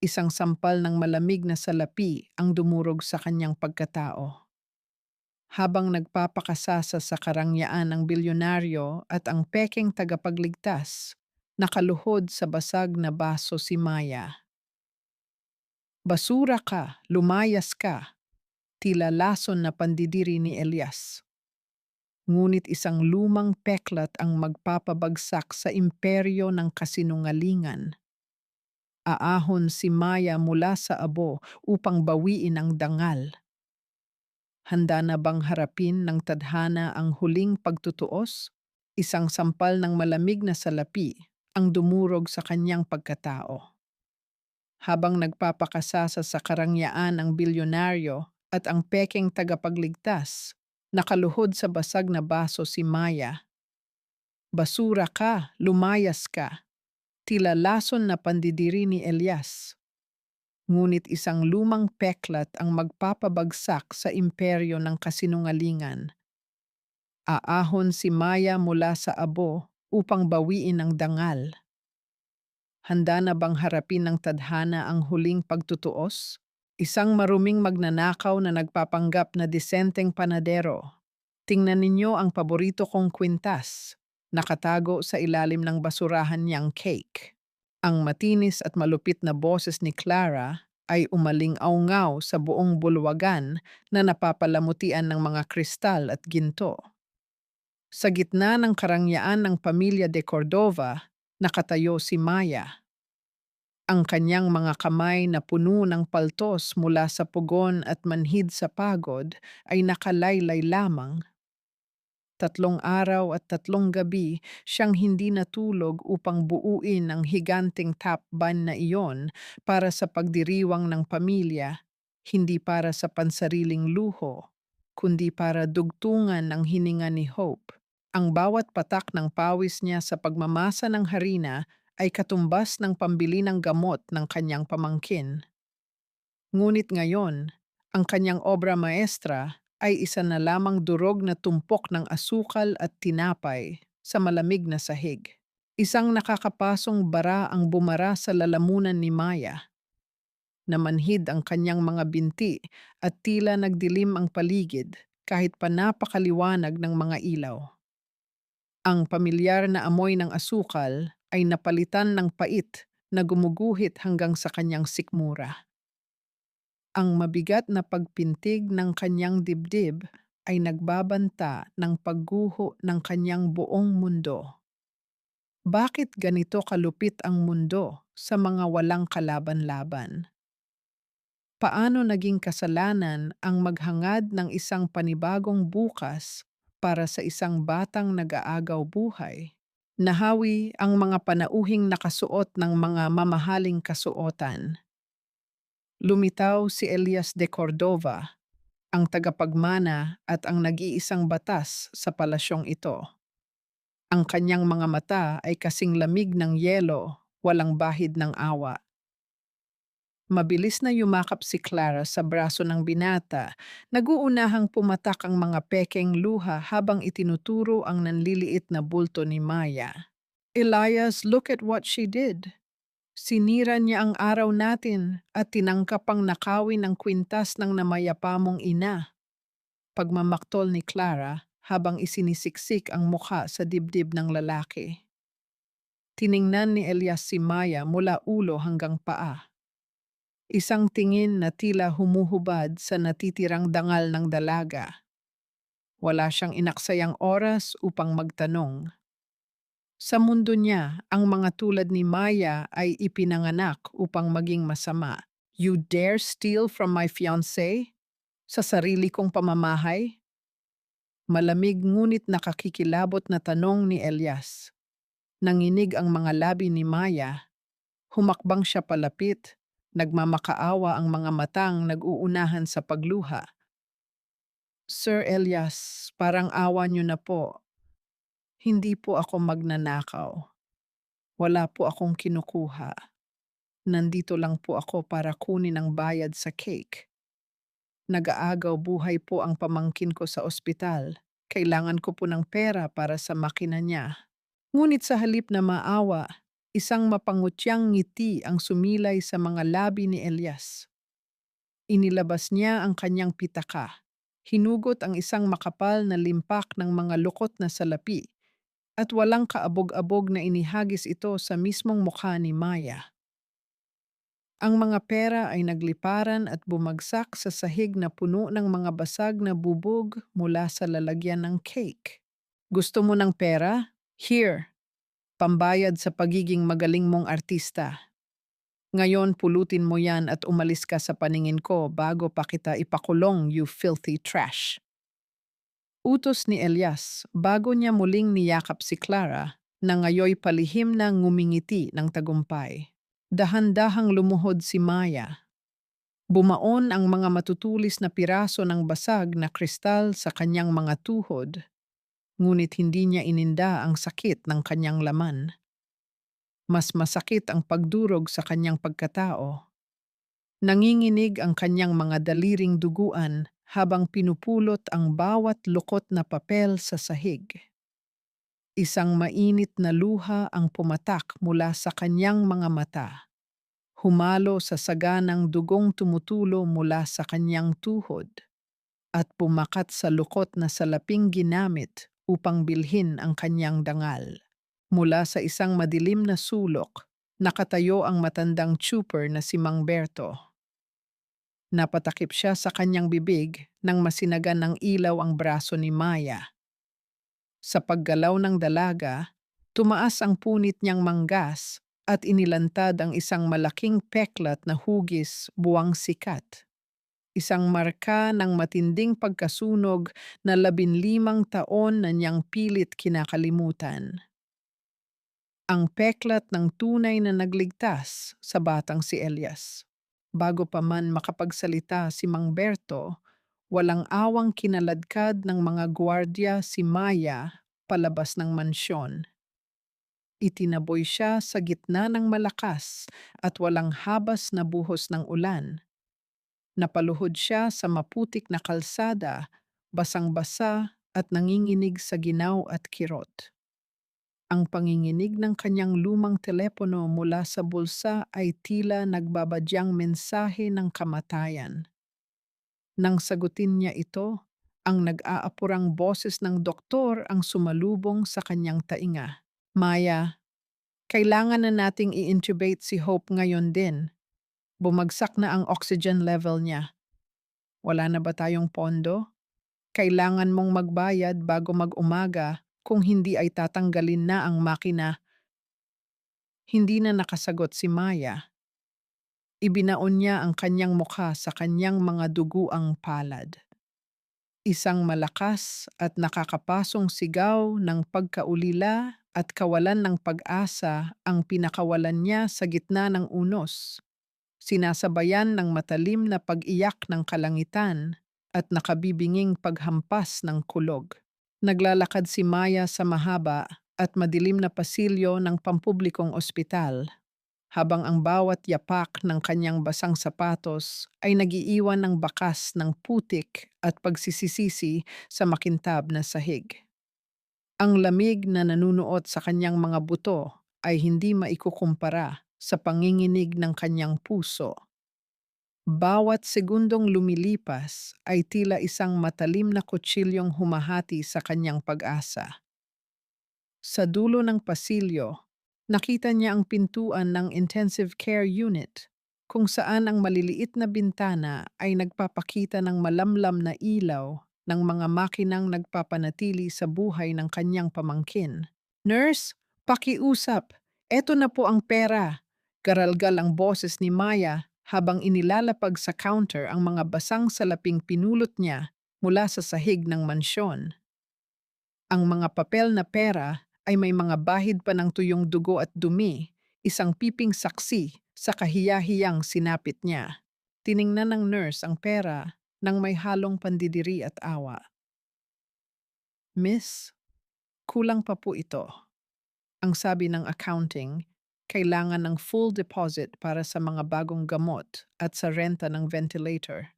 Isang sampal ng malamig na salapi ang dumurog sa kanyang pagkatao. Habang nagpapakasasa sa karangyaan ng bilyonaryo at ang pekeng tagapagligtas, nakaluhod sa basag na baso si Maya. Basura ka, lumayas ka, tila lason na pandidiri ni Elias. Ngunit isang lumang peklat ang magpapabagsak sa imperyo ng kasinungalingan. Aahon si Maya mula sa abo upang bawiin ang dangal. Handa na bang harapin ng tadhana ang huling pagtutuos? Isang sampal ng malamig na salapi ang dumurog sa kanyang pagkatao. Habang nagpapakasasa sa karangyaan ang bilyonaryo at ang pekeng tagapagligtas, nakaluhod sa basag na baso si Maya. Basura ka, lumayas ka, tila lason na pandidiri ni Elias. Ngunit isang lumang peklat ang magpapabagsak sa imperyo ng kasinungalingan. Aahon si Maya mula sa abo upang bawiin ang dangal. Handa na bang harapin ng tadhana ang huling pagtutuos? Isang maruming magnanakaw na nagpapanggap na disenteng panadero. Tingnan ninyo ang paborito kong kwintas. Nakatago sa ilalim ng basurahan niyang cake. Ang matinis at malupit na boses ni Clara ay umaling-aungaw sa buong bulwagan na napapalamutian ng mga kristal at ginto. Sa gitna ng karangyaan ng pamilya de Cordova, nakatayo si Maya. Ang kanyang mga kamay na puno ng paltos mula sa pugon at manhid sa pagod ay nakalaylay lamang. 3 araw at 3 gabi siyang hindi natulog upang buuin ang higanting tapban na iyon para sa pagdiriwang ng pamilya, hindi para sa pansariling luho, kundi para dugtungan ng hininga ni Hope. Ang bawat patak ng pawis niya sa pagmamasa ng harina ay katumbas ng pambili ng gamot ng kanyang pamangkin. Ngunit ngayon, ang kanyang obra maestra ay isa na lamang durog na tumpok ng asukal at tinapay sa malamig na sahig. Isang nakakapasong bara ang bumara sa lalamunan ni Maya. Namanhid ang kanyang mga binti at tila nagdilim ang paligid kahit pa napakaliwanag ng mga ilaw. Ang pamilyar na amoy ng asukal ay napalitan ng pait na gumuguhit hanggang sa kanyang sikmura. Ang mabigat na pagpintig ng kanyang dibdib ay nagbabanta ng pagguho ng kanyang buong mundo. Bakit ganito kalupit ang mundo sa mga walang kalaban-laban? Paano naging kasalanan ang maghangad ng isang panibagong bukas para sa isang batang nag-aagaw buhay? Nahawi ang mga panauhing nakasuot ng mga mamahaling kasuotan. Lumitaw si Elias de Cordova, ang tagapagmana at ang nag-iisang batas sa palasyong ito. Ang kanyang mga mata ay kasing lamig ng yelo, walang bahid ng awa. Mabilis na yumakap si Clara sa braso ng binata, naguunahang pumatak ang mga pekeng luha habang itinuturo ang nanliliit na bulto ni Maya. Elias, look at what she did. Sinira niya ang araw natin at tinangkap ang nakawin ng kwintas ng namayapamong ina. Pagmamaktol ni Clara habang isinisiksik ang mukha sa dibdib ng lalaki. Tiningnan ni Elias si Maya mula ulo hanggang paa. Isang tingin na tila humuhubad sa natitirang dangal ng dalaga. Wala siyang inaksayang oras upang magtanong. Sa mundo niya, ang mga tulad ni Maya ay ipinanganak upang maging masama. You dare steal from my fiancé? Sa sarili kong pamamahay? Malamig ngunit nakakikilabot na tanong ni Elias. Nanginig ang mga labi ni Maya. Humakbang siya palapit. Nagmamakaawa ang mga matang nag-uunahan sa pagluha. Sir Elias, parang awa niyo na po. Hindi po ako magnanakaw. Wala po akong kinukuha. Nandito lang po ako para kunin ang bayad sa cake. Nag-aagaw buhay po ang pamangkin ko sa ospital. Kailangan ko po ng pera para sa makina niya. Ngunit sa halip na maawa, Isang mapangutyang ngiti ang sumilay sa mga labi ni Elias. Inilabas niya ang kanyang pitaka. Hinugot ang isang makapal na limpak ng mga lukot na salapi at walang kaabog-abog na inihagis ito sa mismong mukha ni Maya. Ang mga pera ay nagliparan at bumagsak sa sahig na puno ng mga basag na bubog mula sa lalagyan ng cake. Gusto mo ng pera? Here, pambayad sa pagiging magaling mong artista. Ngayon pulutin mo yan at umalis ka sa paningin ko bago pa kita ipakulong, you filthy trash. Utos ni Elias bago niya muling niyakap si Clara na ngayoy palihim na ngumingiti ng tagumpay. Dahan-dahang lumuhod si Maya. Bumaon ang mga matutulis na piraso ng basag na kristal sa kanyang mga tuhod, ngunit hindi niya ininda ang sakit ng kanyang laman. Mas masakit ang pagdurog sa kanyang pagkatao. Nanginginig ang kanyang mga daliring duguan habang pinupulot ang bawat lukot na papel sa sahig. Isang mainit na luha ang pumatak mula sa kanyang mga mata. Humalo sa saganang dugong tumutulo mula sa kanyang tuhod at pumakat sa lukot na salaping ginamit upang bilhin ang kanyang dangal. Mula sa isang madilim na sulok, nakatayo ang matandang trooper na si Mang Berto. Napatakip siya sa kanyang bibig nang masinagan ng ilaw ang braso ni Maya. Sa paggalaw ng dalaga, tumaas ang punit niyang manggas at inilantad ang isang malaking peklat na hugis buwang sikat. Isang marka ng matinding pagkasunog na 15 taon na niyang pilit kinakalimutan. Ang peklat ng tunay na nagligtas sa batang si Elias. Bago pa man makapagsalita si Mang Berto, walang awang kinaladkad ng mga gwardya si Maya palabas ng mansyon. Itinaboy siya sa gitna ng malakas at walang habas na buhos ng ulan. Napaluhod siya sa maputik na kalsada, basang-basa at nanginginig sa ginaw at kirot. Ang panginginig ng kanyang lumang telepono mula sa bulsa ay tila nagbabadyang mensahe ng kamatayan. Nang sagutin niya ito, ang nag-aapurang boses ng doktor ang sumalubong sa kanyang tainga. Maya, kailangan na nating i-intubate si Hope ngayon din. Bumagsak na ang oxygen level niya. Wala na ba tayong pondo? Kailangan mong magbayad bago mag-umaga kung hindi ay tatanggalin na ang makina. Hindi na nakasagot si Maya. Ibinaon niya ang kanyang mukha sa kanyang mga duguang palad. Isang malakas at nakakapasong sigaw ng pagkaulila at kawalan ng pag-asa ang pinakawalan niya sa gitna ng unos. Sinasabayan ng matalim na pag-iyak ng kalangitan at nakabibinging paghampas ng kulog. Naglalakad si Maya sa mahaba at madilim na pasilyo ng pampublikong ospital, habang ang bawat yapak ng kanyang basang sapatos ay nagiiwan ng bakas ng putik at pagsisisisi sa makintab na sahig. Ang lamig na nanunuot sa kanyang mga buto ay hindi maikukumpara sa panginginig ng kanyang puso. Bawat segundong lumilipas ay tila isang matalim na kutsilyong humahati sa kanyang pag-asa. Sa dulo ng pasilyo, nakita niya ang pintuan ng intensive care unit, kung saan ang maliliit na bintana ay nagpapakita ng malamlam na ilaw ng mga makinang nagpapanatili sa buhay ng kanyang pamangkin. "Nurse, pakiusap. Eto na po ang pera." Garalgal ang boses ni Maya habang inilalapag sa counter ang mga basang salaping pinulot niya mula sa sahig ng mansyon. Ang mga papel na pera ay may mga bahid pa ng tuyong dugo at dumi, isang piping saksi sa kahiya-hiyang sinapit niya. Tiningnan ng nurse ang pera nang may halong pandidiri at awa. "Miss, kulang pa po ito." Ang sabi ng accounting, kailangan ng full deposit para sa mga bagong gamot at sa renta ng ventilator.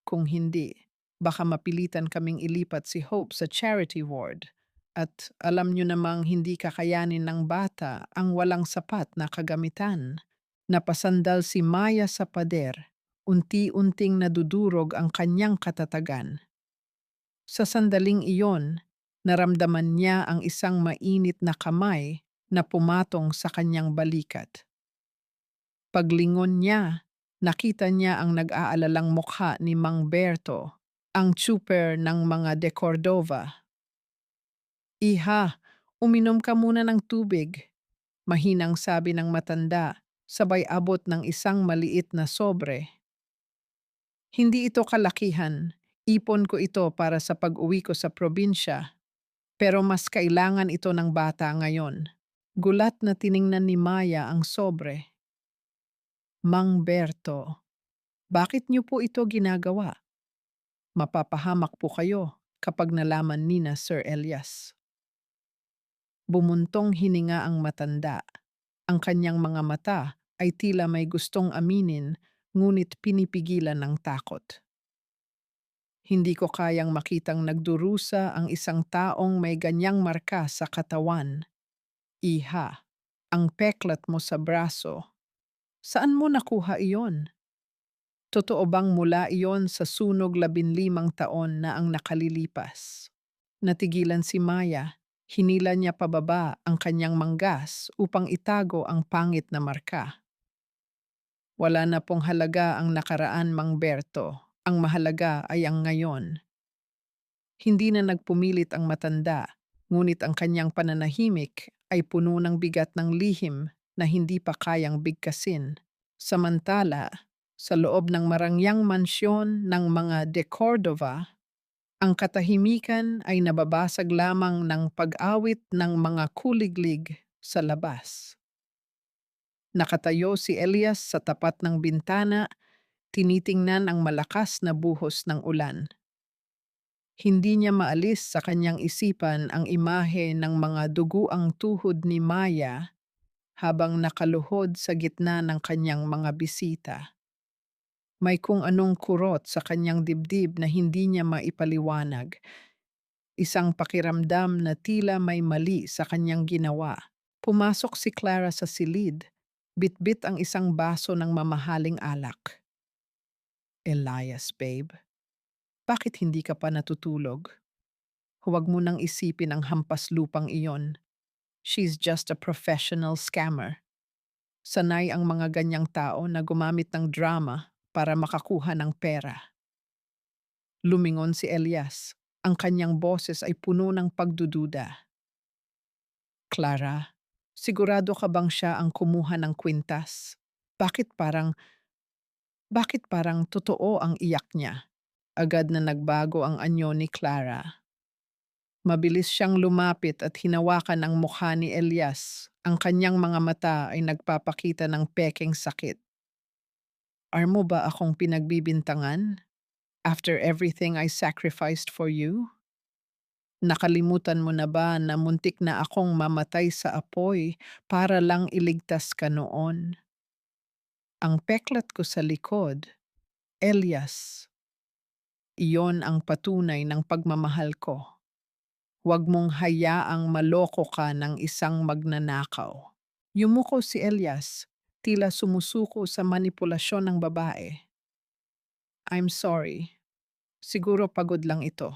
Kung hindi, baka mapilitan kaming ilipat si Hope sa charity ward. At alam niyo namang hindi kakayanin ng bata ang walang sapat na kagamitan. Napasandal si Maya sa pader. Unti-unting nadudurog ang kanyang katatagan. Sa sandaling iyon, naramdaman niya ang isang mainit na kamay na pumatong sa kanyang balikat. Paglingon niya, nakita niya ang nag-aalalang mukha ni Mang Berto, ang tsuper ng mga de Cordova. "Iha, uminom ka muna ng tubig," mahinang sabi ng matanda, sabay abot ng isang maliit na sobre. "Hindi ito kalakihan. Ipon ko ito para sa pag-uwi ko sa probinsya. Pero mas kailangan ito ng bata ngayon." Gulat na tiningnan ni Maya ang sobre. "Mang Berto, bakit niyo po ito ginagawa? Mapapahamak po kayo kapag nalaman ni na Sir Elias." Bumuntong hininga ang matanda. Ang kanyang mga mata ay tila may gustong aminin, ngunit pinipigilan ng takot. "Hindi ko kayang makitang nagdurusa ang isang taong may ganyang marka sa katawan. Iha, ang peklat mo sa braso. Saan mo nakuha iyon? Totoo bang mula iyon sa sunog 15 taon na ang nakalilipas?" Natigilan si Maya. Hinila niya pababa ang kanyang manggas upang itago ang pangit na marka. "Wala na pong halaga ang nakaraan, Mang Berto. Ang mahalaga ay ang ngayon." Hindi na nagpumilit ang matanda, ngunit ang kanyang pananahimik ay puno ng bigat ng lihim na hindi pa kayang bigkasin. Samantala, sa loob ng marangyang mansyon ng mga de Cordova, ang katahimikan ay nababasag lamang ng pag-awit ng mga kuliglig sa labas. Nakatayo si Elias sa tapat ng bintana, tinitingnan ang malakas na buhos ng ulan. Hindi niya maalis sa kanyang isipan ang imahe ng mga duguang tuhod ni Maya habang nakaluhod sa gitna ng kanyang mga bisita. May kung anong kurot sa kanyang dibdib na hindi niya maipaliwanag. Isang pakiramdam na tila may mali sa kanyang ginawa. Pumasok si Clara sa silid. Bitbit ang isang baso ng mamahaling alak. "Elias, babe, bakit hindi ka pa natutulog? Huwag mo nang isipin ang hampas lupang iyon. She's just a professional scammer. Sanay ang mga ganyang tao na gumamit ng drama para makakuha ng pera." Lumingon si Elias. Ang kanyang boses ay puno ng pagdududa. "Clara, sigurado ka bang siya ang kumuha ng kwintas? Bakit parang, bakit parang totoo ang iyak niya?" Agad na nagbago ang anyo ni Clara. Mabilis siyang lumapit at hinawakan ang mukha ni Elias. Ang kanyang mga mata ay nagpapakita ng pekeng sakit. "Ar mo ba akong pinagbibintangan? After everything I sacrificed for you? Nakalimutan mo na ba na muntik na akong mamatay sa apoy para lang iligtas ka noon? Ang peklat ko sa likod, Elias, iyon ang patunay ng pagmamahal ko. Huwag mong hayaang maloko ka ng isang magnanakaw." Yumuko si Elias, tila sumusuko sa manipulasyon ng babae. "I'm sorry. Siguro pagod lang ito."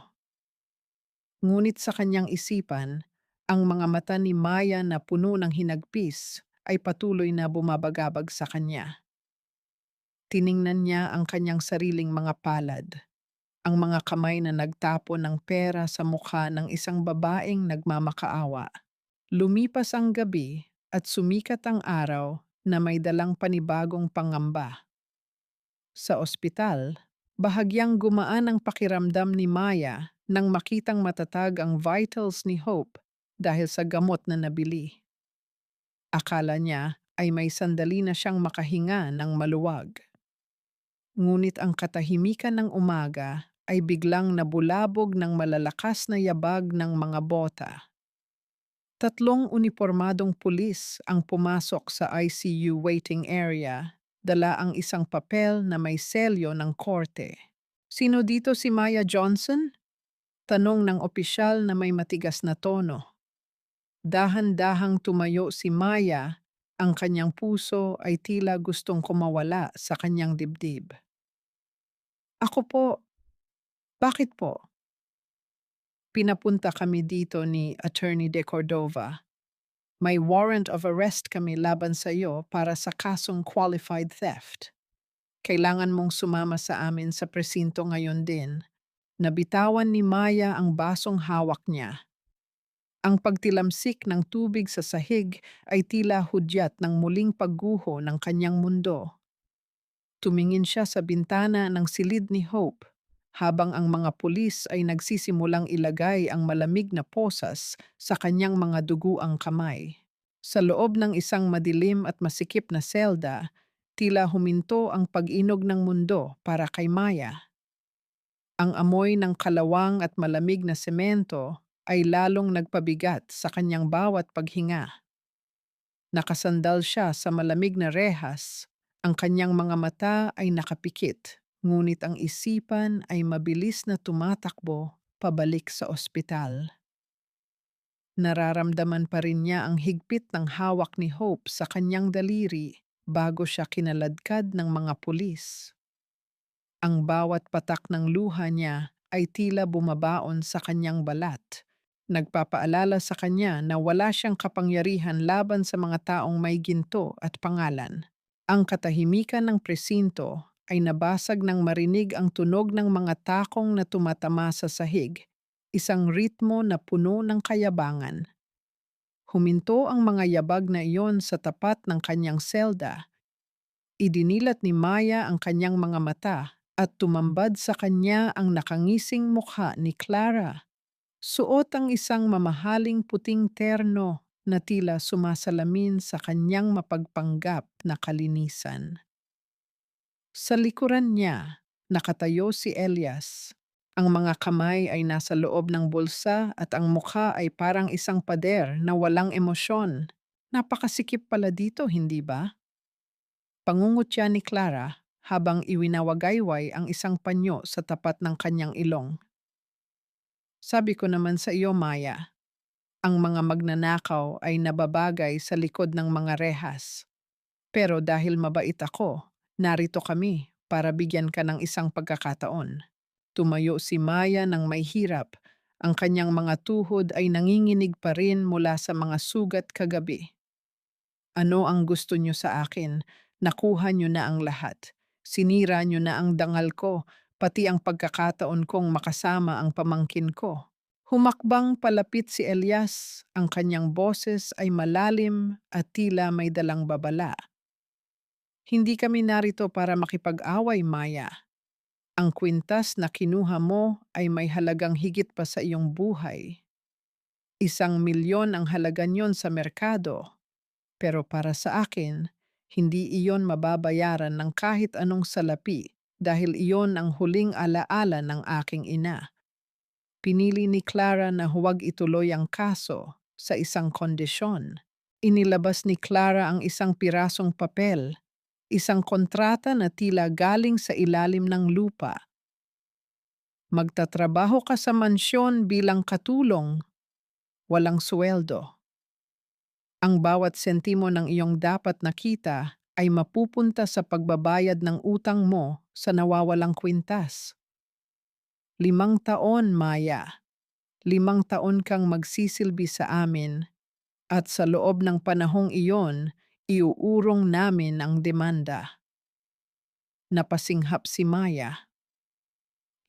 Ngunit sa kanyang isipan, ang mga mata ni Maya na puno ng hinagpis ay patuloy na bumabagabag sa kanya. Tiningnan niya ang kanyang sariling mga palad, ang mga kamay na nagtapon ng pera sa mukha ng isang babaeng nagmamakaawa. Lumipas ang gabi at sumikat ang araw na may dalang panibagong pangamba. Sa ospital, bahagyang gumaan ang pakiramdam ni Maya nang makitang matatag ang vitals ni Hope dahil sa gamot na nabili. Akala niya ay may sandali na siyang makahinga ng maluwag. Ngunit ang katahimikan ng umaga ay biglang nabulabog ng malalakas na yabag ng mga bota. 3 unipormadong pulis ang pumasok sa ICU waiting area, dala ang isang papel na may selyo ng korte. "Sino dito, si Maya Johnson?" Tanong ng opisyal na may matigas na tono. Dahan-dahang tumayo si Maya, ang kanyang puso ay tila gustong kumawala sa kanyang dibdib. Ako po, bakit po? Pinapunta kami dito ni Attorney De Cordova. May warrant of arrest kami laban sa iyo para sa kasong qualified theft. Kailangan mong sumama sa amin sa presinto ngayon din. Nabitawan ni Maya ang basong hawak niya. Ang pagtilamsik ng tubig sa sahig ay tila hudyat ng muling pagguho ng kanyang mundo. Tumingin siya sa bintana ng silid ni Hope habang ang mga pulis ay nagsisimulang ilagay ang malamig na posas sa kanyang mga duguang kamay. Sa loob ng isang madilim at masikip na selda, tila huminto ang pag-inog ng mundo para kay Maya. Ang amoy ng kalawang at malamig na semento ay lalong nagpabigat sa kanyang bawat paghinga. Nakasandal siya sa malamig na rehas, ang kanyang mga mata ay nakapikit, ngunit ang isipan ay mabilis na tumatakbo pabalik sa ospital. Nararamdaman pa rin niya ang higpit ng hawak ni Hope sa kanyang daliri bago siya kinaladkad ng mga pulis. Ang bawat patak ng luha niya ay tila bumabaon sa kanyang balat. Nagpapaalala sa kanya na wala siyang kapangyarihan laban sa mga taong may ginto at pangalan. Ang katahimikan ng presinto ay nabasag nang marinig ang tunog ng mga takong na tumatama sa sahig, isang ritmo na puno ng kayabangan. Huminto ang mga yabag na iyon sa tapat ng kanyang selda. Idinilat ni Maya ang kanyang mga mata at tumambad sa kanya ang nakangising mukha ni Clara. Suot ang isang mamahaling puting terno na tila sumasalamin sa kanyang mapagpanggap na kalinisan. Sa likuran niya, nakatayo si Elias. Ang mga kamay ay nasa loob ng bulsa at ang mukha ay parang isang pader na walang emosyon. Napakasikip pala dito, hindi ba? Pangungutya ni Clara habang iwinawagayway ang isang panyo sa tapat ng kanyang ilong. Sabi ko naman sa iyo, Maya, ang mga magnanakaw ay nababagay sa likod ng mga rehas. Pero dahil mabait ako, narito kami para bigyan ka ng isang pagkakataon. Tumayo si Maya ng may hirap. Ang kanyang mga tuhod ay nanginginig pa rin mula sa mga sugat kagabi. Ano ang gusto niyo sa akin? Nakuha niyo na ang lahat. Sinira niyo na ang dangal ko, pati ang pagkakataon kong makasama ang pamangkin ko. Humakbang palapit si Elias, ang kanyang boses ay malalim at tila may dalang babala. Hindi kami narito para makipag-away, Maya. Ang kwintas na kinuha mo ay may halagang higit pa sa iyong buhay. 1 milyon ang halaga niyon sa merkado. Pero para sa akin, hindi iyon mababayaran ng kahit anong salapi dahil iyon ang huling alaala ng aking ina. Pinili ni Clara na huwag ituloy ang kaso sa isang kondisyon. Inilabas ni Clara ang isang pirasong papel, isang kontrata na tila galing sa ilalim ng lupa. Magtatrabaho ka sa mansyon bilang katulong, walang sweldo. Ang bawat sentimo ng iyong dapat nakita ay mapupunta sa pagbabayad ng utang mo sa nawawalang kwintas. 5 taon, Maya. 5 taon kang magsisilbi sa amin at sa loob ng panahong iyon, iuurong namin ang demanda. Napasinghap si Maya.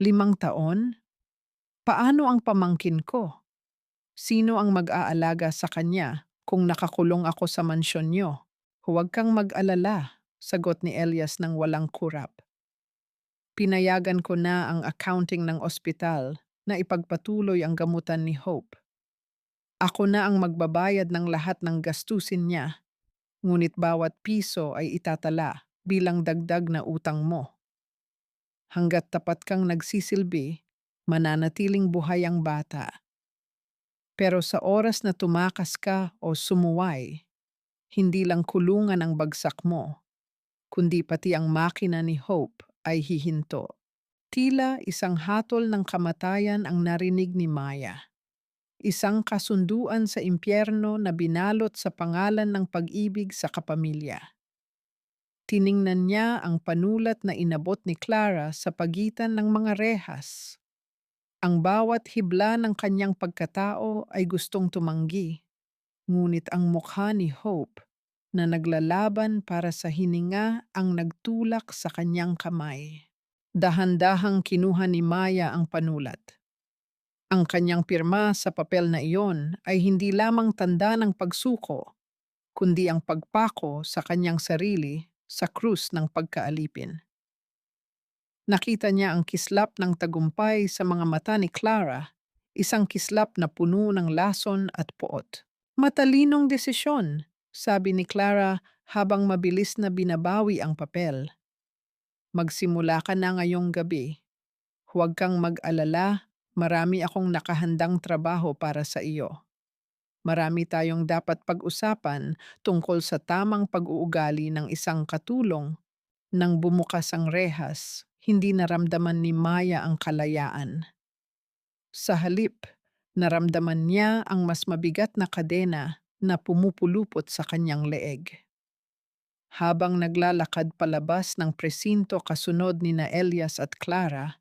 5 taon? Paano ang pamangkin ko? Sino ang mag-aalaga sa kanya kung nakakulong ako sa mansyon niyo? Huwag kang mag-alala, sagot ni Elias ng walang kurap. Pinayagan ko na ang accounting ng ospital na ipagpatuloy ang gamutan ni Hope. Ako na ang magbabayad ng lahat ng gastusin niya, ngunit bawat piso ay itatala bilang dagdag na utang mo. Hanggat tapat kang nagsisilbi, mananatiling buhay ang bata. Pero sa oras na tumakas ka o sumuway, hindi lang kulungan ang bagsak mo, kundi pati ang makina ni Hope ay hihinto. Tila isang hatol ng kamatayan ang narinig ni Maya. Isang kasunduan sa impyerno na binalot sa pangalan ng pag-ibig sa kapamilya. Tiningnan niya ang panulat na inabot ni Clara sa pagitan ng mga rehas. Ang bawat hibla ng kanyang pagkatao ay gustong tumanggi, ngunit ang mukha ni Hope na naglalaban para sa hininga ang nagtulak sa kanyang kamay. Dahan-dahang kinuha ni Maya ang panulat. Ang kanyang pirma sa papel na iyon ay hindi lamang tanda ng pagsuko, kundi ang pagpako sa kanyang sarili sa krus ng pagkaalipin. Nakita niya ang kislap ng tagumpay sa mga mata ni Clara, isang kislap na puno ng lason at poot. Matalinong desisyon, sabi ni Clara habang mabilis na binabawi ang papel. Magsimula ka na ngayong gabi. Huwag kang mag-alala, marami akong nakahandang trabaho para sa iyo. Marami tayong dapat pag-usapan tungkol sa tamang pag-uugali ng isang katulong. Nang bumukas ang rehas, hindi naramdaman ni Maya ang kalayaan. Sa halip, naramdaman niya ang mas mabigat na kadena na pumupulupot sa kanyang leeg. Habang naglalakad palabas ng presinto kasunod ni na Elias at Clara,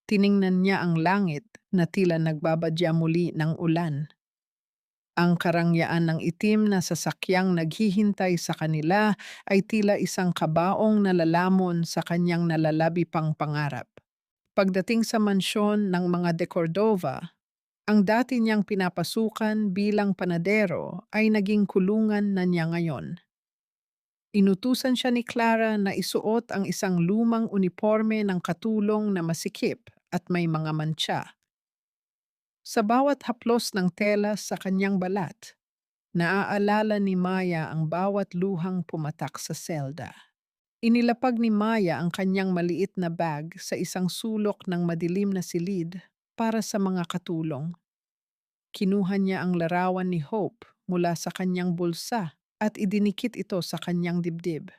tiningnan niya ang langit na tila nagbabadya muli ng ulan. Ang karangyaan ng itim na sasakyang naghihintay sa kanila ay tila isang kabaong nalalamon sa kanyang nalalabi pang pangarap. Pagdating sa mansyon ng mga de Cordova, ang dati niyang pinapasukan bilang panadero ay naging kulungan na niya ngayon. Inutusan siya ni Clara na isuot ang isang lumang uniforme ng katulong na masikip at may mga mantsa. Sa bawat haplos ng tela sa kanyang balat, naaalala ni Maya ang bawat luhang pumatak sa selda. Inilapag ni Maya ang kanyang maliit na bag sa isang sulok ng madilim na silid para sa mga katulong. Kinuha niya ang larawan ni Hope mula sa kanyang bulsa at idinikit ito sa kanyang dibdib.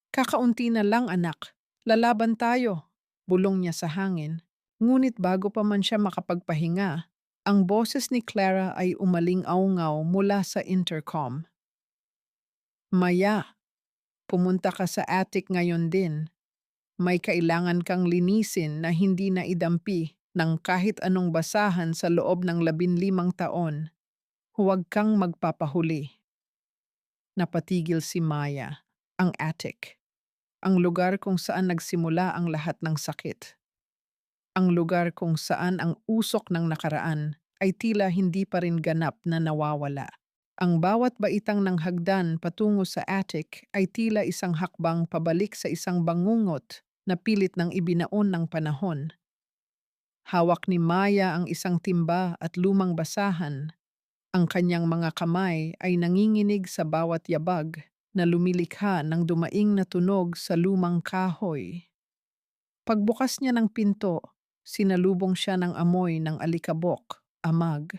Kakaunti na lang anak, lalaban tayo, bulong niya sa hangin. Ngunit bago pa man siya makapagpahinga, ang boses ni Clara ay umaling-aungaw mula sa intercom. Maya, pumunta ka sa attic ngayon din. May kailangan kang linisin na hindi na idampi ng kahit anong basahan sa loob ng 15 taon. Huwag kang magpapahuli. Napatigil si Maya, ang attic. Ang lugar kung saan nagsimula ang lahat ng sakit. Ang lugar kung saan ang usok ng nakaraan ay tila hindi pa rin ganap na nawawala. Ang bawat baitang ng hagdan patungo sa attic ay tila isang hakbang pabalik sa isang bangungot na pilit ng ibinaon ng panahon. Hawak ni Maya ang isang timba at lumang basahan. Ang kanyang mga kamay ay nanginginig sa bawat yabag na lumilikha ng dumaing na tunog sa lumang kahoy. Pagbukas niya ng pinto, sinalubong siya ng amoy ng alikabok, amag,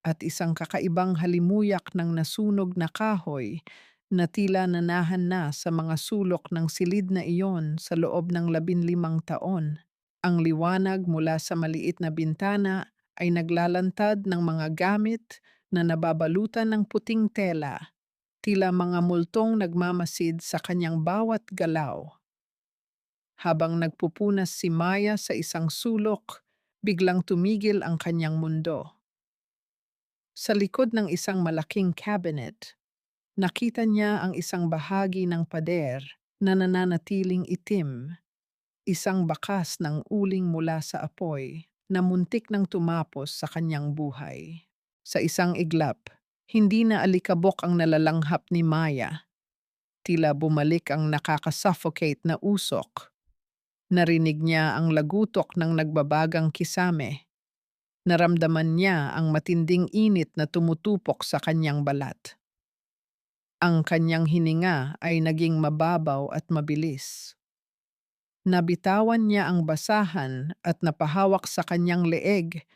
at isang kakaibang halimuyak ng nasunog na kahoy na tila nanahan na sa mga sulok ng silid na iyon sa loob ng 15 taon. Ang liwanag mula sa maliit na bintana ay naglalantad ng mga gamit na nababalutan ng puting tela, tila mga multong nagmamasid sa kanyang bawat galaw. Habang nagpupunas si Maya sa isang sulok, biglang tumigil ang kanyang mundo. Sa likod ng isang malaking cabinet, nakita niya ang isang bahagi ng pader na nananatiling itim, isang bakas ng uling mula sa apoy na muntik nang tumapos sa kanyang buhay. Sa isang iglap, hindi na alikabok ang nalalanghap ni Maya. Tila bumalik ang nakakasuffocate na usok. Narinig niya ang lagutok ng nagbabagang kisame. Naramdaman niya ang matinding init na tumutupok sa kanyang balat. Ang kanyang hininga ay naging mababaw at mabilis. Nabitawan niya ang basahan at napahawak sa kanyang leeg,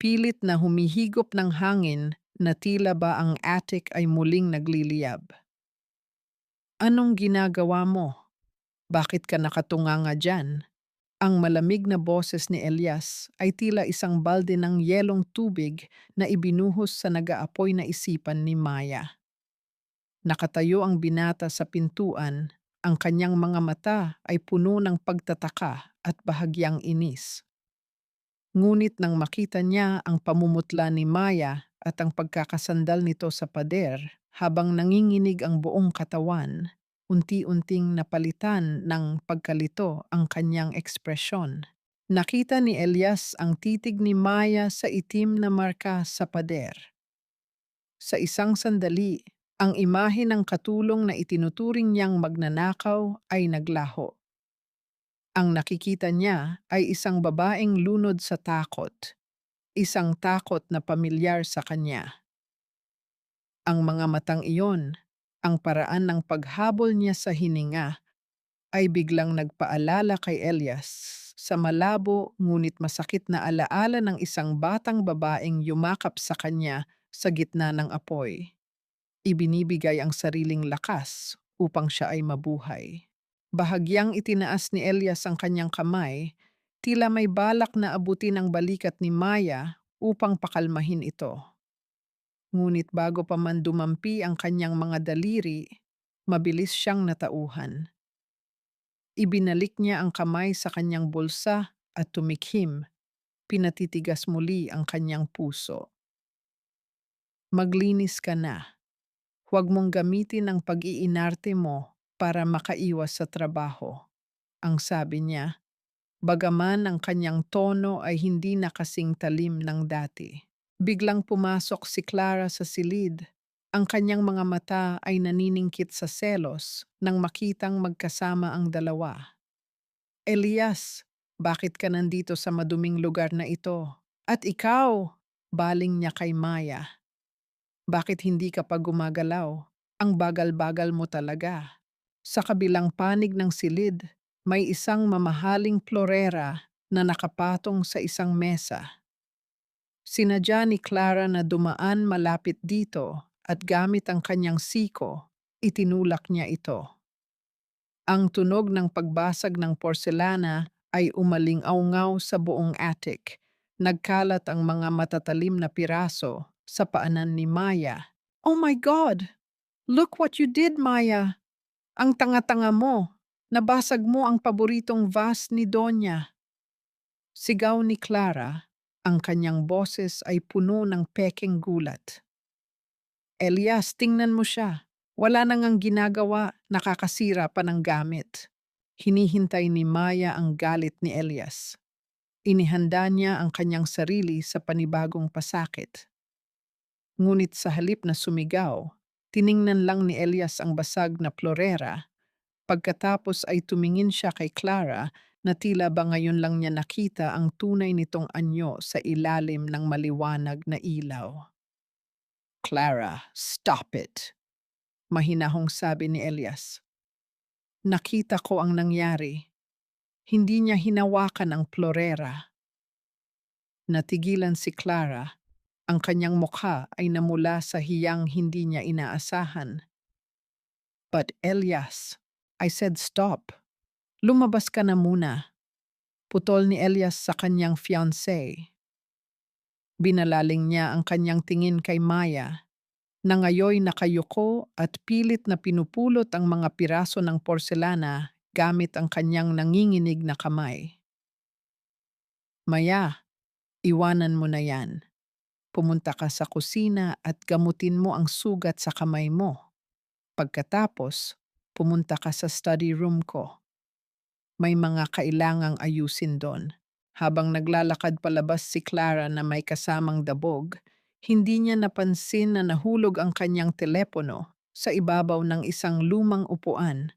pilit na humihigop ng hangin na tila ba ang attic ay muling nagliliyab. Anong ginagawa mo? Bakit ka nakatunganga dyan? Ang malamig na boses ni Elias ay tila isang balde ng yelong tubig na ibinuhos sa nag-aapoy na isipan ni Maya. Nakatayo ang binata sa pintuan, ang kanyang mga mata ay puno ng pagtataka at bahagyang inis. Ngunit nang makita niya ang pamumutla ni Maya at ang pagkakasandal nito sa pader habang nanginginig ang buong katawan, unti-unting napalitan ng pagkalito ang kanyang ekspresyon. Nakita ni Elias ang titig ni Maya sa itim na marka sa pader. Sa isang sandali, ang imahe ng katulong na itinuturing niyang magnanakaw ay naglaho. Ang nakikita niya ay isang babaeng lunod sa takot, isang takot na pamilyar sa kanya. Ang mga matang iyon, ang paraan ng paghabol niya sa hininga, ay biglang nagpaalala kay Elias sa malabo ngunit masakit na alaala ng isang batang babaeng yumakap sa kanya sa gitna ng apoy. Ibinibigay ang sariling lakas upang siya ay mabuhay. Bahagyang itinaas ni Elias ang kanyang kamay, tila may balak na abutin ang balikat ni Maya upang pakalmahin ito. Ngunit bago pa man dumampi ang kanyang mga daliri, mabilis siyang natauhan. Ibinalik niya ang kamay sa kanyang bulsa at tumikhim, pinatitigas muli ang kanyang puso. Maglinis ka na. Huwag mong gamitin ang pag-iinarte mo para makaiwas sa trabaho, ang sabi niya, bagaman ang kanyang tono ay hindi na kasing talim ng dati. Biglang pumasok si Clara sa silid. Ang kanyang mga mata ay naniningkit sa selos nang makitang magkasama ang dalawa. Elias, bakit ka nandito sa maduming lugar na ito? At ikaw, baling niya kay Maya. Bakit hindi ka pa gumagalaw? Ang bagal-bagal mo talaga. Sa kabilang panig ng silid, may isang mamahaling florera na nakapatong sa isang mesa. Sinadya ni Clara na dumaan malapit dito at gamit ang kanyang siko, itinulak niya ito. Ang tunog ng pagbasag ng porselana ay umaling-awngaw sa buong attic. Nagkalat ang mga matatalim na piraso sa paanan ni Maya. "Oh my God! Look what you did, Maya! Ang tanga-tanga mo! Nabasag mo ang paboritong vase ni Donya." Sigaw ni Clara, ang kanyang boses ay puno ng pekeng gulat. "Elias, tingnan mo siya. Wala na ngang ginagawa, nakakasira pa ng gamit." Hinihintay ni Maya ang galit ni Elias. Inihanda niya ang kanyang sarili sa panibagong pasakit. Ngunit sa halip na sumigaw, tiningnan lang ni Elias ang basag na florera. Pagkatapos ay tumingin siya kay Clara na tila ba ngayon lang niya nakita ang tunay nitong anyo sa ilalim ng maliwanag na ilaw. "Clara, stop it!" Mahinahong sabi ni Elias. "Nakita ko ang nangyari. Hindi niya hinawakan ang florera." Natigilan si Clara. Ang kanyang mukha ay namula sa hiyang hindi niya inaasahan. "But Elias," I said stop. "Lumabas ka na muna." Putol ni Elias sa kanyang fiancé. Binalaling niya ang kanyang tingin kay Maya, na ngayoy nakayuko at pilit na pinupulot ang mga piraso ng porselana gamit ang kanyang nanginginig na kamay. "Maya, iwanan mo na yan. Pumunta ka sa kusina at gamutin mo ang sugat sa kamay mo. Pagkatapos, pumunta ka sa study room ko. May mga kailangang ayusin doon." Habang naglalakad palabas si Clara na may kasamang dabog, hindi niya napansin na nahulog ang kanyang telepono sa ibabaw ng isang lumang upuan.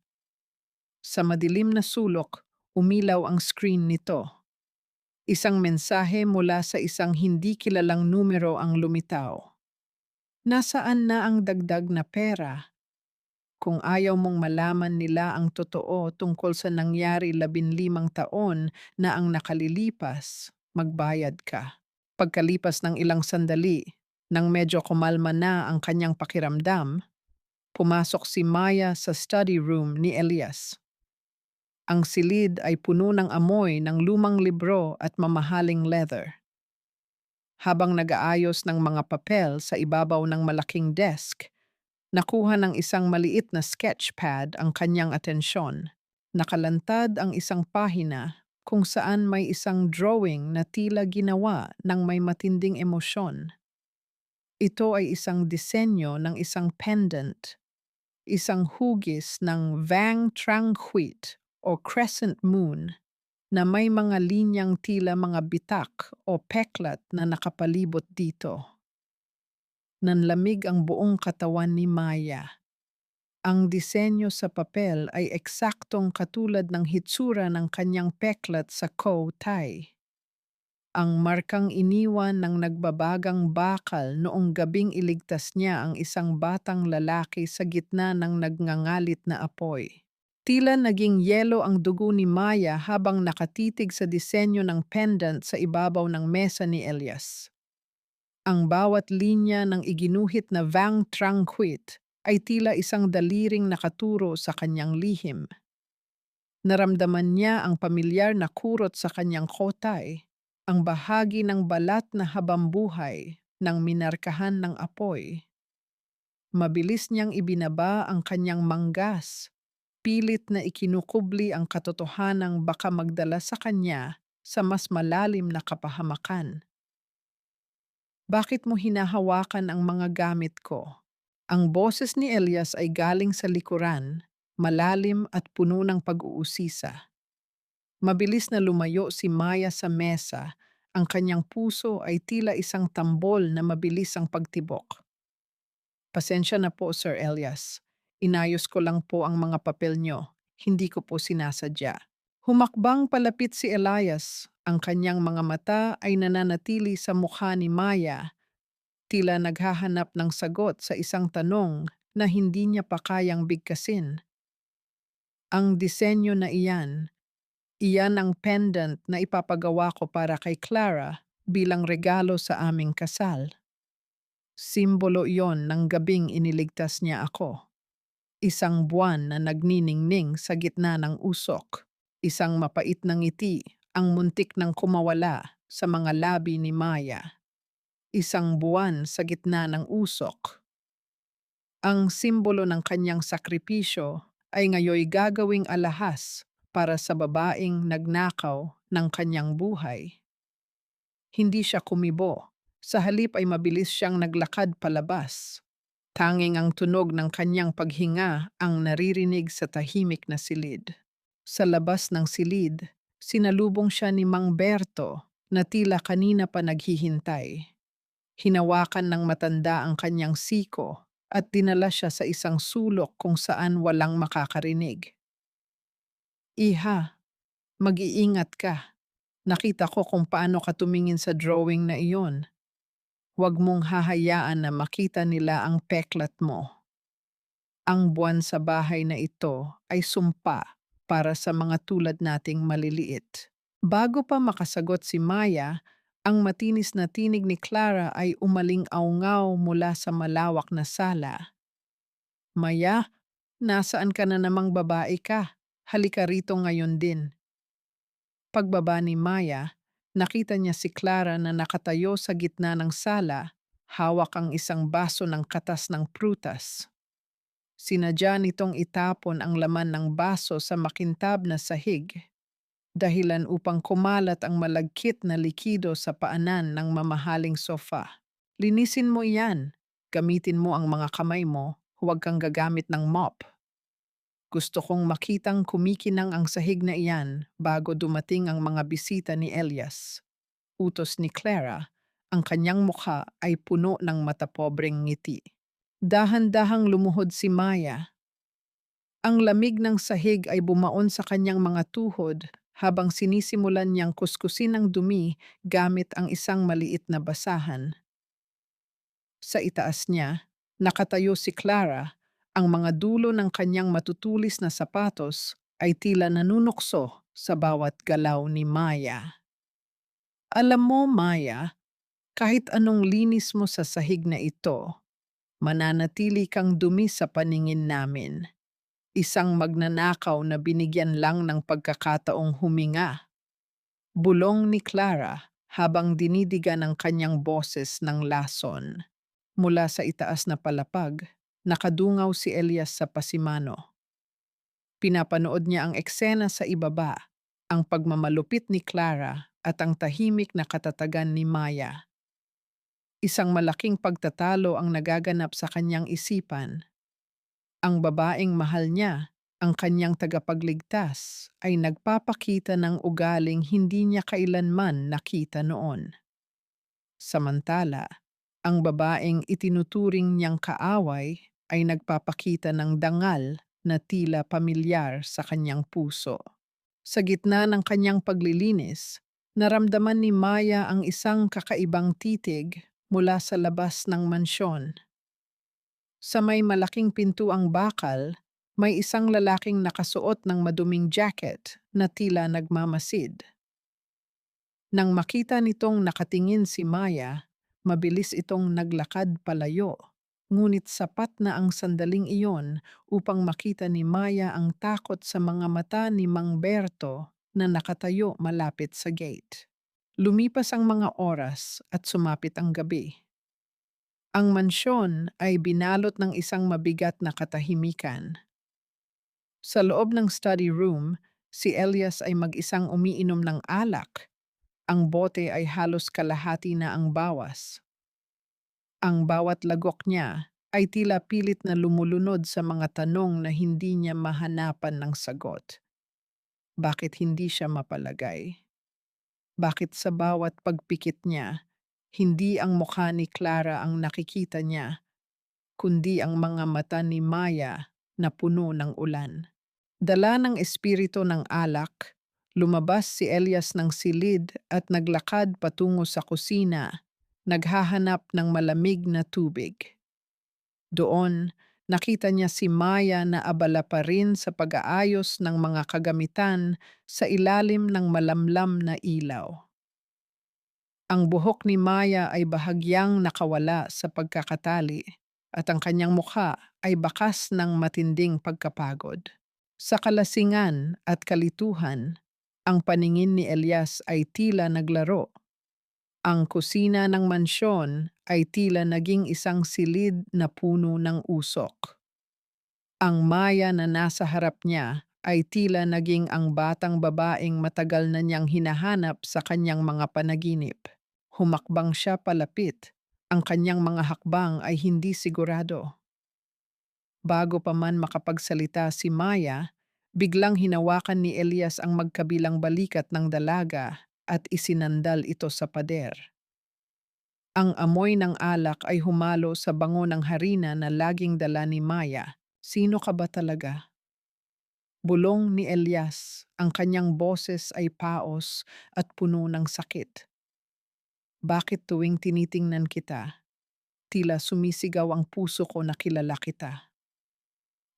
Sa madilim na sulok, umilaw ang screen nito. Isang mensahe mula sa isang hindi kilalang numero ang lumitaw. "Nasaan na ang dagdag na pera? Kung ayaw mong malaman nila ang totoo tungkol sa nangyari 15 taon na ang nakalilipas, magbayad ka." Pagkalipas ng ilang sandali, nang medyo kumalma na ang kanyang pakiramdam, pumasok si Maya sa study room ni Elias. Ang silid ay puno ng amoy ng lumang libro at mamahaling leather. Habang nag-aayos ng mga papel sa ibabaw ng malaking desk, nakuha ng isang maliit na sketchpad ang kanyang atensyon. Nakalantad ang isang pahina kung saan may isang drawing na tila ginawa ng may matinding emosyon. Ito ay isang disenyo ng isang pendant, isang hugis ng Vang Trang Huit o Crescent Moon na may mga linyang tila mga bitak o peklat na nakapalibot dito. Nanlamig ang buong katawan ni Maya. Ang disenyo sa papel ay eksaktong katulad ng hitsura ng kanyang peklat sa Koh Tai. Ang markang iniwan ng nagbabagang bakal noong gabing iligtas niya ang isang batang lalaki sa gitna ng nagngangalit na apoy. Tila naging yelo ang dugo ni Maya habang nakatitig sa disenyo ng pendant sa ibabaw ng mesa ni Elias. Ang bawat linya ng iginuhit na Vang Trang Huit ay tila isang daliring nakaturo sa kanyang lihim. Naramdaman niya ang pamilyar na kurot sa kanyang kotay, ang bahagi ng balat na habambuhay ng minarkahan ng apoy. Mabilis niyang ibinaba ang kanyang manggas, pilit na ikinukubli ang katotohanang baka magdala sa kanya sa mas malalim na kapahamakan. Bakit mo hinahawakan ang mga gamit ko? Ang boses ni Elias ay galing sa likuran, malalim at puno ng pag-uusisa. Mabilis na lumayo si Maya sa mesa, ang kanyang puso ay tila isang tambol na mabilis ang pagtibok. Pasensya na po, Sir Elias. Inayos ko lang po ang mga papel nyo. Hindi ko po sinasadya. Humakbang palapit si Elias. Ang kanyang mga mata ay nananatili sa mukha ni Maya, tila naghahanap ng sagot sa isang tanong na hindi niya pa kayang bigkasin. Ang disenyo na iyan ang pendant na ipapagawa ko para kay Clara bilang regalo sa aming kasal. Simbolo iyon ng gabing iniligtas niya ako. Isang buwan na nagniningning sa gitna ng usok. Isang mapait na ngiti ang muntik ng kumawala sa mga labi ni Maya. Isang buwan sa gitna ng usok. Ang simbolo ng kanyang sakripisyo ay ngayoy gagawing alahas para sa babaeng nagnakaw ng kanyang buhay. Hindi siya kumibo. Sa halip ay mabilis siyang naglakad palabas. Tanging ang tunog ng kanyang paghinga ang naririnig sa tahimik na silid. Sa labas ng silid, sinalubong siya ni Mang Berto na tila kanina pa naghihintay. Hinawakan ng matanda ang kanyang siko at dinala siya sa isang sulok kung saan walang makakarinig. Iha, mag-iingat ka. Nakita ko kung paano ka tumingin sa drawing na iyon. Huwag mong hahayaan na makita nila ang peklat mo. Ang buwan sa bahay na ito ay sumpa para sa mga tulad nating maliliit. Bago pa makasagot si Maya, ang matinis na tinig ni Clara ay umaling-aungaw mula sa malawak na sala. Maya, nasaan ka na namang babae ka? Halika rito ngayon din. Pagbaba ni Maya, nakita niya si Clara na nakatayo sa gitna ng sala, hawak ang isang baso ng katas ng prutas. Sinadya nitong itapon ang laman ng baso sa makintab na sahig, dahilan upang kumalat ang malagkit na likido sa paanan ng mamahaling sofa. Linisin mo iyan. Gamitin mo ang mga kamay mo, huwag kang gagamit ng mop. Gusto kong makitang kumikinang ang sahig na iyan bago dumating ang mga bisita ni Elias. Utos ni Clara, ang kanyang mukha ay puno ng matapobreng ngiti. Dahan-dahang lumuhod si Maya. Ang lamig ng sahig ay bumaon sa kanyang mga tuhod habang sinisimulan niyang kuskusin ang dumi gamit ang isang maliit na basahan. Sa itaas niya, nakatayo si Clara, ang mga dulo ng kanyang matutulis na sapatos ay tila nanunukso sa bawat galaw ni Maya. Alam mo, Maya, kahit anong linis mo sa sahig na ito, mananatili kang dumi sa paningin namin. Isang magnanakaw na binigyan lang ng pagkakataong huminga. Bulong ni Clara habang dinidigan ng kanyang boses ng lason. Mula sa itaas na palapag, nakadungaw si Elias sa pasimano. Pinapanood niya ang eksena sa ibaba, ang pagmamalupit ni Clara at ang tahimik na katatagan ni Maya. Isang malaking pagtatalo ang nagaganap sa kanyang isipan. Ang babaeng mahal niya, ang kanyang tagapagligtas, ay nagpapakita ng ugaling hindi niya kailanman nakita noon. Samantala, ang babaeng itinuturing niyang kaaway ay nagpapakita ng dangal na tila pamilyar sa kanyang puso. Sa gitna ng kanyang paglilinis, naramdaman ni Maya ang isang kakaibang titig mula sa labas ng mansyon. Sa may malaking pintuang bakal, may isang lalaking nakasuot ng maduming jacket na tila nagmamasid. Nang makita nitong nakatingin si Maya, mabilis itong naglakad palayo. Ngunit sapat na ang sandaling iyon upang makita ni Maya ang takot sa mga mata ni Mang Berto na nakatayo malapit sa gate. Lumipas ang mga oras at sumapit ang gabi. Ang mansyon ay binalot ng isang mabigat na katahimikan. Sa loob ng study room, si Elias ay mag-isang umiinom ng alak. Ang bote ay halos kalahati na ang bawas. Ang bawat lagok niya ay tila pilit na lumulunod sa mga tanong na hindi niya mahanapan ng sagot. Bakit hindi siya mapalagay? Bakit sa bawat pagpikit niya, hindi ang mukha ni Clara ang nakikita niya, kundi ang mga mata ni Maya na puno ng ulan? Dala ng espiritu ng alak, lumabas si Elias ng silid at naglakad patungo sa kusina, naghahanap ng malamig na tubig. Doon, nakita niya si Maya na abala pa rin sa pag-aayos ng mga kagamitan sa ilalim ng malamlam na ilaw. Ang buhok ni Maya ay bahagyang nakawala sa pagkakatali at ang kanyang mukha ay bakas ng matinding pagkapagod. Sa kalasingan at kalituhan, ang paningin ni Elias ay tila naglaro. Ang kusina ng mansyon ay tila naging isang silid na puno ng usok. Ang Maya na nasa harap niya ay tila naging ang batang babaeng matagal na niyang hinahanap sa kanyang mga panaginip. Humakbang siya palapit. Ang kanyang mga hakbang ay hindi sigurado. Bago pa man makapagsalita si Maya, biglang hinawakan ni Elias ang magkabilang balikat ng dalaga at isinandal ito sa pader. Ang amoy ng alak ay humalo sa bango ng harina na laging dala ni Maya. Sino ka ba talaga? Bulong ni Elias, ang kanyang boses ay paos at puno ng sakit. Bakit tuwing tinitingnan kita, tila sumisigaw ang puso ko na kilala kita?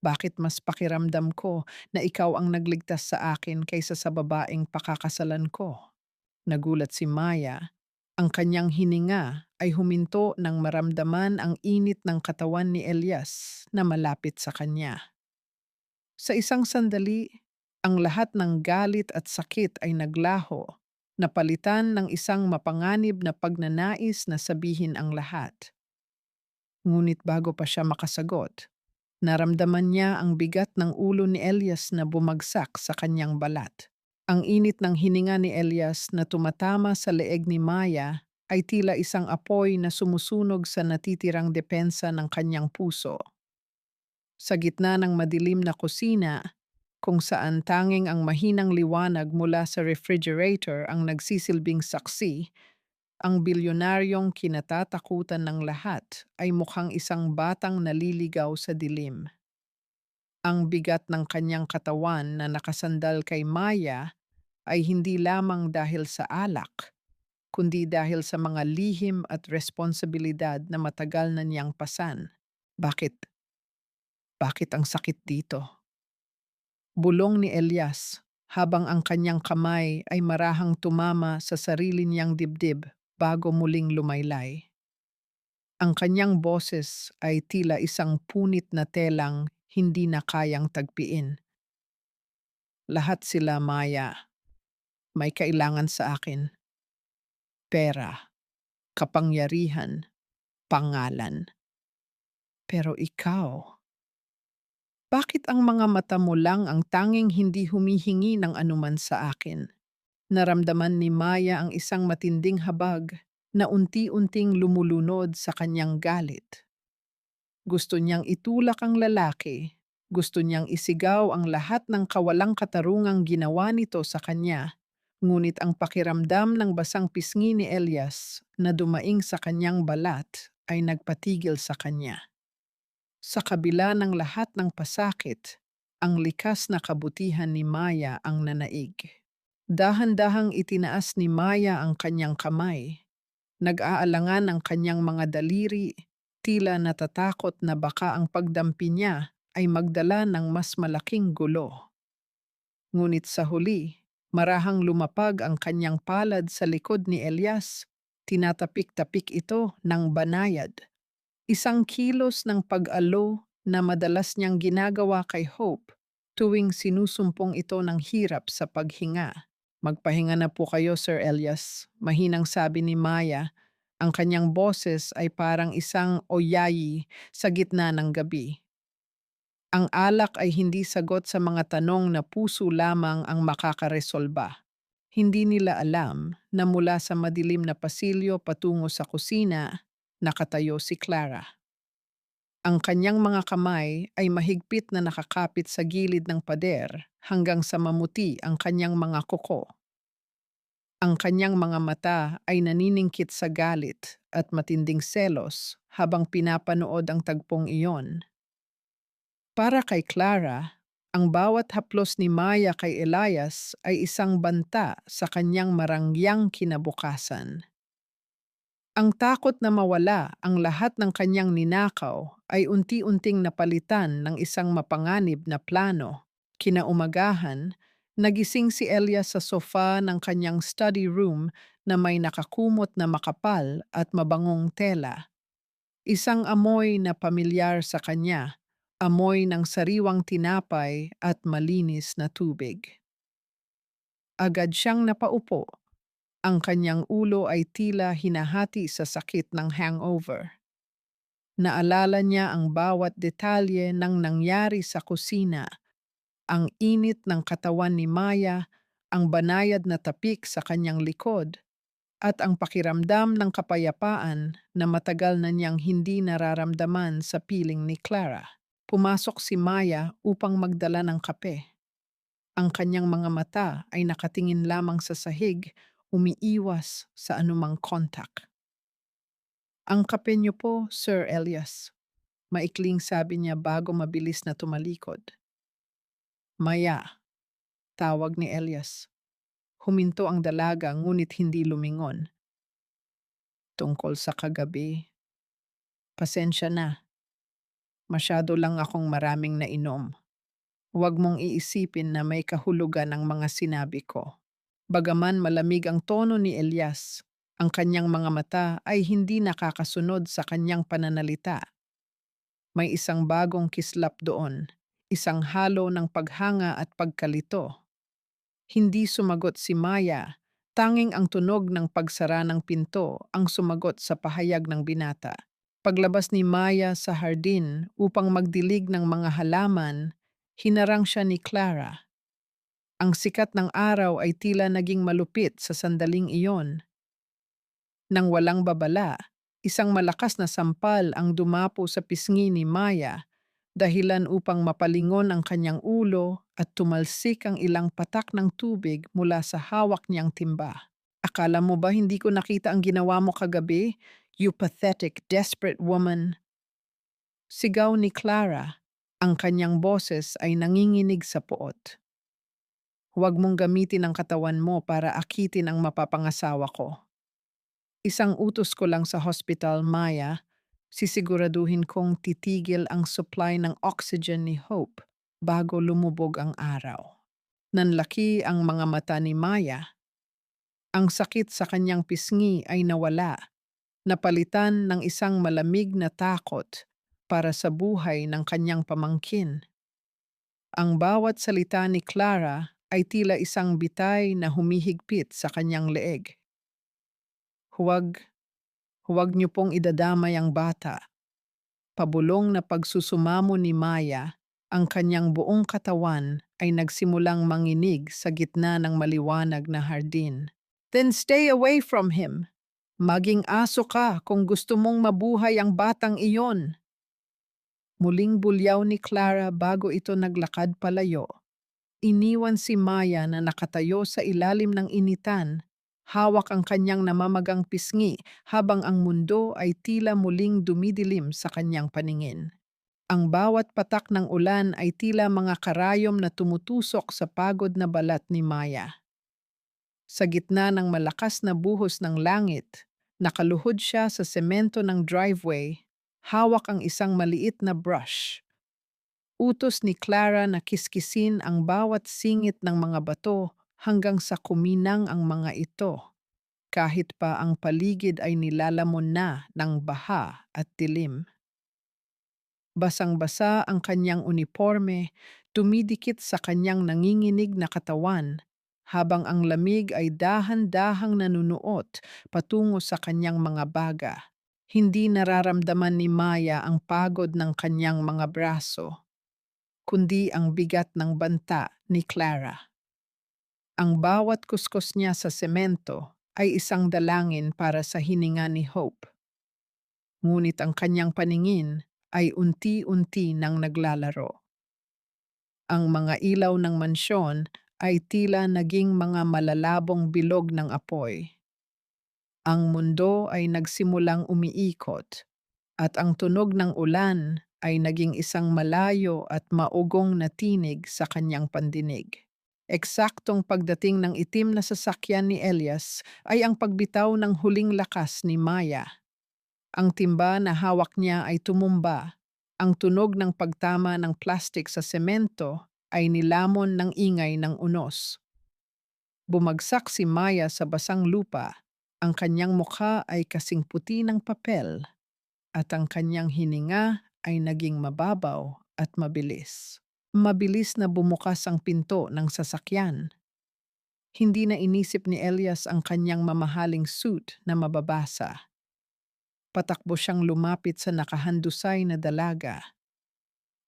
Bakit mas pakiramdam ko na ikaw ang nagligtas sa akin kaysa sa babaeng pakakasalan ko? Nagulat si Maya. Ang kanyang hininga ay huminto nang maramdaman ang init ng katawan ni Elias na malapit sa kanya. Sa isang sandali, ang lahat ng galit at sakit ay naglaho, napalitan ng isang mapanganib na pagnanais na sabihin ang lahat. Ngunit bago pa siya makasagot, naramdaman niya ang bigat ng ulo ni Elias na bumagsak sa kanyang balat. Ang init ng hininga ni Elias na tumatama sa leeg ni Maya ay tila isang apoy na sumusunog sa natitirang depensa ng kanyang puso. Sa gitna ng madilim na kusina, kung saan tanging ang mahinang liwanag mula sa refrigerator ang nagsisilbing saksi, ang bilyonaryong kinatatakutan ng lahat ay mukhang isang batang naliligaw sa dilim. Ang bigat ng kanyang katawan na nakasandal kay Maya ay hindi lamang dahil sa alak, kundi dahil sa mga lihim at responsibilidad na matagal na niyang pasan. Bakit? Bakit ang sakit dito? Bulong ni Elias habang ang kanyang kamay ay marahang tumama sa sarili niyang dibdib bago muling lumaylay. Ang kanyang boses ay tila isang punit na telang hindi na kayang tagpiin. Lahat sila, Maya, may kailangan sa akin. Pera, kapangyarihan, pangalan. Pero ikaw, bakit ang mga mata mo lang ang tanging hindi humihingi ng anuman sa akin? Naramdaman ni Maya ang isang matinding habag na unti-unting lumulunod sa kanyang galit. Gusto niyang itulak ang lalaki. Gusto niyang isigaw ang lahat ng kawalang katarungang ginawa nito sa kanya. Ngunit ang pakiramdam ng basang pisngi ni Elias na dumaing sa kanyang balat ay nagpatigil sa kanya. Sa kabila ng lahat ng pasakit, ang likas na kabutihan ni Maya ang nanaig. Dahan-dahang itinaas ni Maya ang kanyang kamay. Nag-aalangan ang kanyang mga daliri, tila natatakot na baka ang pagdampi niya ay magdala ng mas malaking gulo. Ngunit sa huli, marahang lumapag ang kanyang palad sa likod ni Elias. Tinatapik-tapik ito ng banayad. Isang kilos ng pag-alo na madalas niyang ginagawa kay Hope tuwing sinusumpong ito ng hirap sa paghinga. Magpahinga na po kayo, Sir Elias, mahinang sabi ni Maya. Ang kanyang boses ay parang isang oyayi sa gitna ng gabi. Ang alak ay hindi sagot sa mga tanong na puso lamang ang makakaresolba. Hindi nila alam na mula sa madilim na pasilyo patungo sa kusina, nakatayo si Clara. Ang kanyang mga kamay ay mahigpit na nakakapit sa gilid ng pader hanggang sa mamuti ang kanyang mga kuko. Ang kanyang mga mata ay naniningkit sa galit at matinding selos habang pinapanood ang tagpong iyon. Para kay Clara, ang bawat haplos ni Maya kay Elias ay isang banta sa kanyang marangyang kinabukasan. Ang takot na mawala ang lahat ng kanyang ninakaw ay unti-unting napalitan ng isang mapanganib na plano. Kinaumagahan, nagising si Elias sa sofa ng kanyang study room na may nakakumot na makapal at mabangong tela. Isang amoy na pamilyar sa kanya, amoy ng sariwang tinapay at malinis na tubig. Agad siyang napaupo. Ang kanyang ulo ay tila hinahati sa sakit ng hangover. Naalala niya ang bawat detalye ng nangyari sa kusina, ang init ng katawan ni Maya, ang banayad na tapik sa kanyang likod, at ang pakiramdam ng kapayapaan na matagal na niyang hindi nararamdaman sa piling ni Clara. Pumasok si Maya upang magdala ng kape. Ang kanyang mga mata ay nakatingin lamang sa sahig, umiiwas sa anumang kontak. Ang kape niyo po, Sir Elias. Maikling sabi niya bago mabilis na tumalikod. Maya, tawag ni Elias. Huminto ang dalaga ngunit hindi lumingon. Tungkol sa kagabi. Pasensya na. Masyado lang akong maraming nainom. Huwag mong iisipin na may kahulugan ang mga sinabi ko. Bagaman malamig ang tono ni Elias, ang kanyang mga mata ay hindi nakakasunod sa kanyang pananalita. May isang bagong kislap doon, isang halo ng paghanga at pagkalito. Hindi sumagot si Maya, tanging ang tunog ng pagsara ng pinto ang sumagot sa pahayag ng binata. Paglabas ni Maya sa hardin upang magdilig ng mga halaman, hinarang siya ni Clara. Ang sikat ng araw ay tila naging malupit sa sandaling iyon. Nang walang babala, isang malakas na sampal ang dumapo sa pisngi ni Maya, dahilan upang mapalingon ang kanyang ulo at tumalsik ang ilang patak ng tubig mula sa hawak niyang timba. Akala mo ba hindi ko nakita ang ginawa mo kagabi? You pathetic, desperate woman. Sigaw ni Clara, ang kanyang boses ay nanginginig sa poot. Huwag mong gamitin ang katawan mo para akitin ang mapapangasawa ko. Isang utos ko lang sa hospital, Maya. Sisiguraduhin kong titigil ang supply ng oxygen ni Hope bago lumubog ang araw. Nanlaki ang mga mata ni Maya. Ang sakit sa kanyang pisngi ay nawala, napalitan ng isang malamig na takot para sa buhay ng kanyang pamangkin. Ang bawat salita ni Clara ay tila isang bitay na humihigpit sa kanyang leeg. Huwag, huwag niyo pong idadamay ang bata. Pabulong na pagsusumamo ni Maya, ang kanyang buong katawan ay nagsimulang manginig sa gitna ng maliwanag na hardin. Then stay away from him. Maging aso ka kung gusto mong mabuhay ang batang iyon. Muling bulyaw ni Clara bago ito naglakad palayo. Iniwan si Maya na nakatayo sa ilalim ng initan. Hawak ang kanyang namamagang pisngi habang ang mundo ay tila muling dumidilim sa kanyang paningin. Ang bawat patak ng ulan ay tila mga karayom na tumutusok sa pagod na balat ni Maya. Sa gitna ng malakas na buhos ng langit, nakaluhod siya sa semento ng driveway, hawak ang isang maliit na brush. Utos ni Clara na kiskisin ang bawat singit ng mga bato hanggang sa kuminang ang mga ito, kahit pa ang paligid ay nilalamon na ng baha at dilim. Basang-basa ang kanyang uniforme, tumidikit sa kanyang nanginginig na katawan, habang ang lamig ay dahan-dahang nanunuot patungo sa kanyang mga baga. Hindi nararamdaman ni Maya ang pagod ng kanyang mga braso, kundi ang bigat ng banta ni Clara. Ang bawat kuskos niya sa semento ay isang dalangin para sa hininga ni Hope. Ngunit ang kanyang paningin ay unti-unti nang naglalaro. Ang mga ilaw ng mansyon ay tila naging mga malalabong bilog ng apoy. Ang mundo ay nagsimulang umiikot at ang tunog ng ulan ay naging isang malayo at maugong na tinig sa kanyang pandinig. Eksaktong pagdating ng itim na sasakyan ni Elias ay ang pagbitaw ng huling lakas ni Maya. Ang timba na hawak niya ay tumumba. Ang tunog ng pagtama ng plastik sa semento ay nilamon ng ingay ng unos. Bumagsak si Maya sa basang lupa. Ang kanyang mukha ay kasing puti ng papel at ang kanyang hininga ay naging mababaw at mabilis. Mabilis na bumukas ang pinto ng sasakyan. Hindi na inisip ni Elias ang kanyang mamahaling suit na mababasa. Patakbo siyang lumapit sa nakahandusay na dalaga.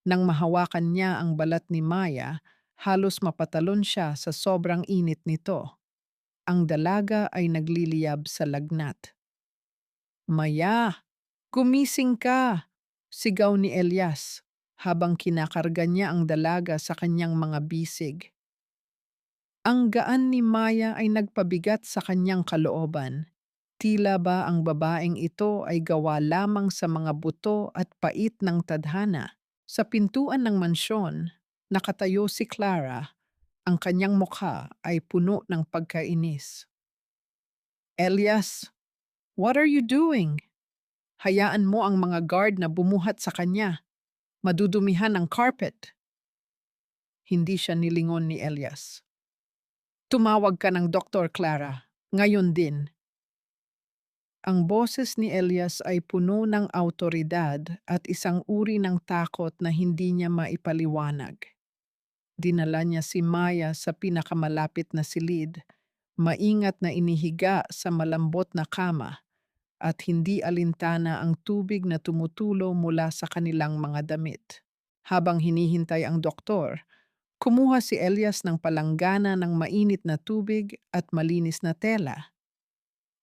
Nang mahawakan niya ang balat ni Maya, halos mapatalon siya sa sobrang init nito. Ang dalaga ay nagliliyab sa lagnat. "Maya, gumising ka!" sigaw ni Elias habang kinakarga niya ang dalaga sa kanyang mga bisig. Ang gaan ni Maya ay nagpabigat sa kanyang kalooban. Tila ba ang babaeng ito ay gawa lamang sa mga buto at pait ng tadhana? Sa pintuan ng mansyon, nakatayo si Clara. Ang kanyang mukha ay puno ng pagkainis. "Elias, what are you doing? Hayaan mo ang mga guard na bumuhat sa kanya. Madudumihan ang carpet." Hindi siya nilingon ni Elias. "Tumawag ka ng Doktor, Clara. Ngayon din." Ang boses ni Elias ay puno ng awtoridad at isang uri ng takot na hindi niya maipaliwanag. Dinala niya si Maya sa pinakamalapit na silid, maingat na inihiga sa malambot na kama, at hindi alintana ang tubig na tumutulo mula sa kanilang mga damit. Habang hinihintay ang doktor, kumuha si Elias ng palanggana ng mainit na tubig at malinis na tela.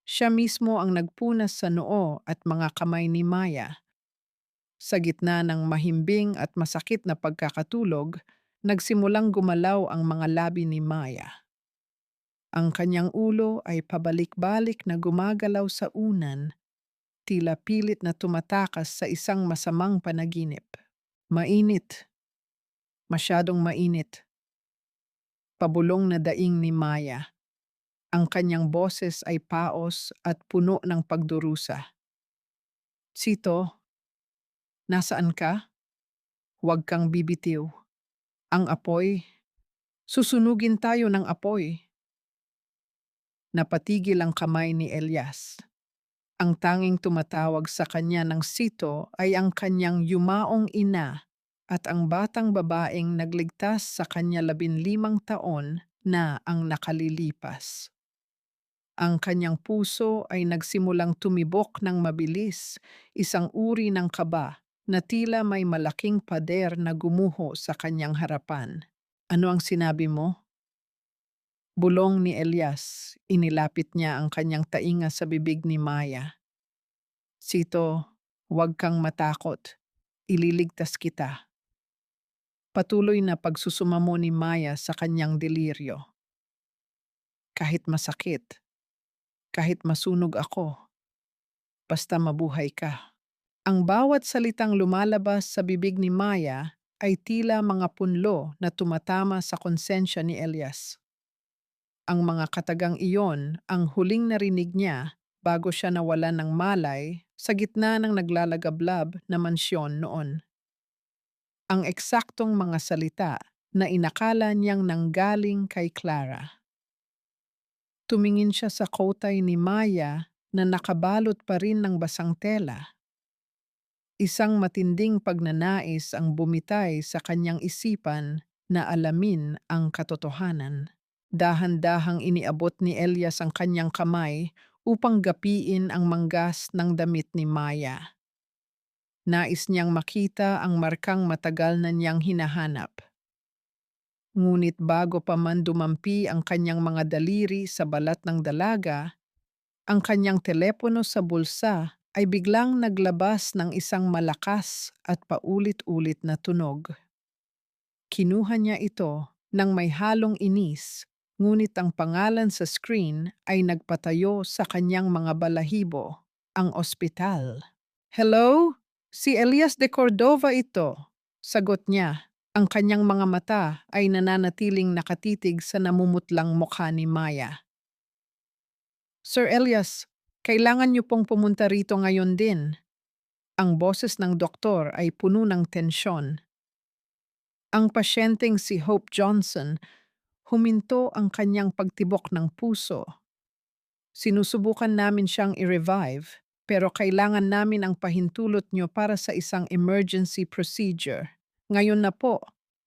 Siya mismo ang nagpunas sa noo at mga kamay ni Maya. Sa gitna ng mahimbing at masakit na pagkakatulog, nagsimulang gumalaw ang mga labi ni Maya. Ang kanyang ulo ay pabalik-balik na gumagalaw sa unan, tila pilit na tumatakas sa isang masamang panaginip. Mainit, masyadong mainit. Pabulong na daing ni Maya. Ang kanyang boses ay paos at puno ng pagdurusa. "Sito, nasaan ka? Huwag kang bibitiw. Ang apoy, susunugin tayo ng apoy." Napatigil ang kamay ni Elias. Ang tanging tumatawag sa kanya ng sito ay ang kanyang yumaong ina at ang batang babaeng nagligtas sa kanya 15 taon na ang nakalilipas. Ang kanyang puso ay nagsimulang tumibok ng mabilis, isang uri ng kaba na tila may malaking pader na gumuho sa kanyang harapan. Ano ang sinabi mo? Bulong ni Elias. Inilapit niya ang kanyang tainga sa bibig ni Maya. Sito, huwag kang matakot. Ililigtas kita. Patuloy na pagsusumamo ni Maya sa kanyang deliryo. Kahit masakit, kahit masunog ako, basta mabuhay ka. Ang bawat salitang lumalabas sa bibig ni Maya ay tila mga punlo na tumatama sa konsensya ni Elias. Ang mga katagang iyon ang huling narinig niya bago siya nawalan ng malay sa gitna ng naglalagablab na mansyon noon. Ang eksaktong mga salita na inakala niyang nanggaling kay Clara. Tumingin siya sa kotay ni Maya na nakabalot pa rin ng basang tela. Isang matinding pagnanais ang bumitay sa kanyang isipan na alamin ang katotohanan. Dahan-dahang iniabot ni Elias ang kanyang kamay upang gapiin ang manggas ng damit ni Maya. Nais niyang makita ang markang matagal na niyang hinahanap. Ngunit bago pa man dumampi ang kanyang mga daliri sa balat ng dalaga, ang kanyang telepono sa bulsa ay biglang naglabas ng isang malakas at paulit-ulit na tunog. Kinuha niya ito nang may halong inis, ngunit ang pangalan sa screen ay nagpatayo sa kanyang mga balahibo, ang ospital. "Hello? Si Elias de Cordova ito," sagot niya. Ang kanyang mga mata ay nananatiling nakatitig sa namumutlang mukha ni Maya. "Sir Elias, kailangan niyo pong pumunta rito ngayon din." Ang boses ng doktor ay puno ng tensyon. Ang pasyenteng si Hope Johnson, huminto ang kanyang pagtibok ng puso. "Sinusubukan namin siyang i-revive, pero kailangan namin ang pahintulot niyo para sa isang emergency procedure. Ngayon na po."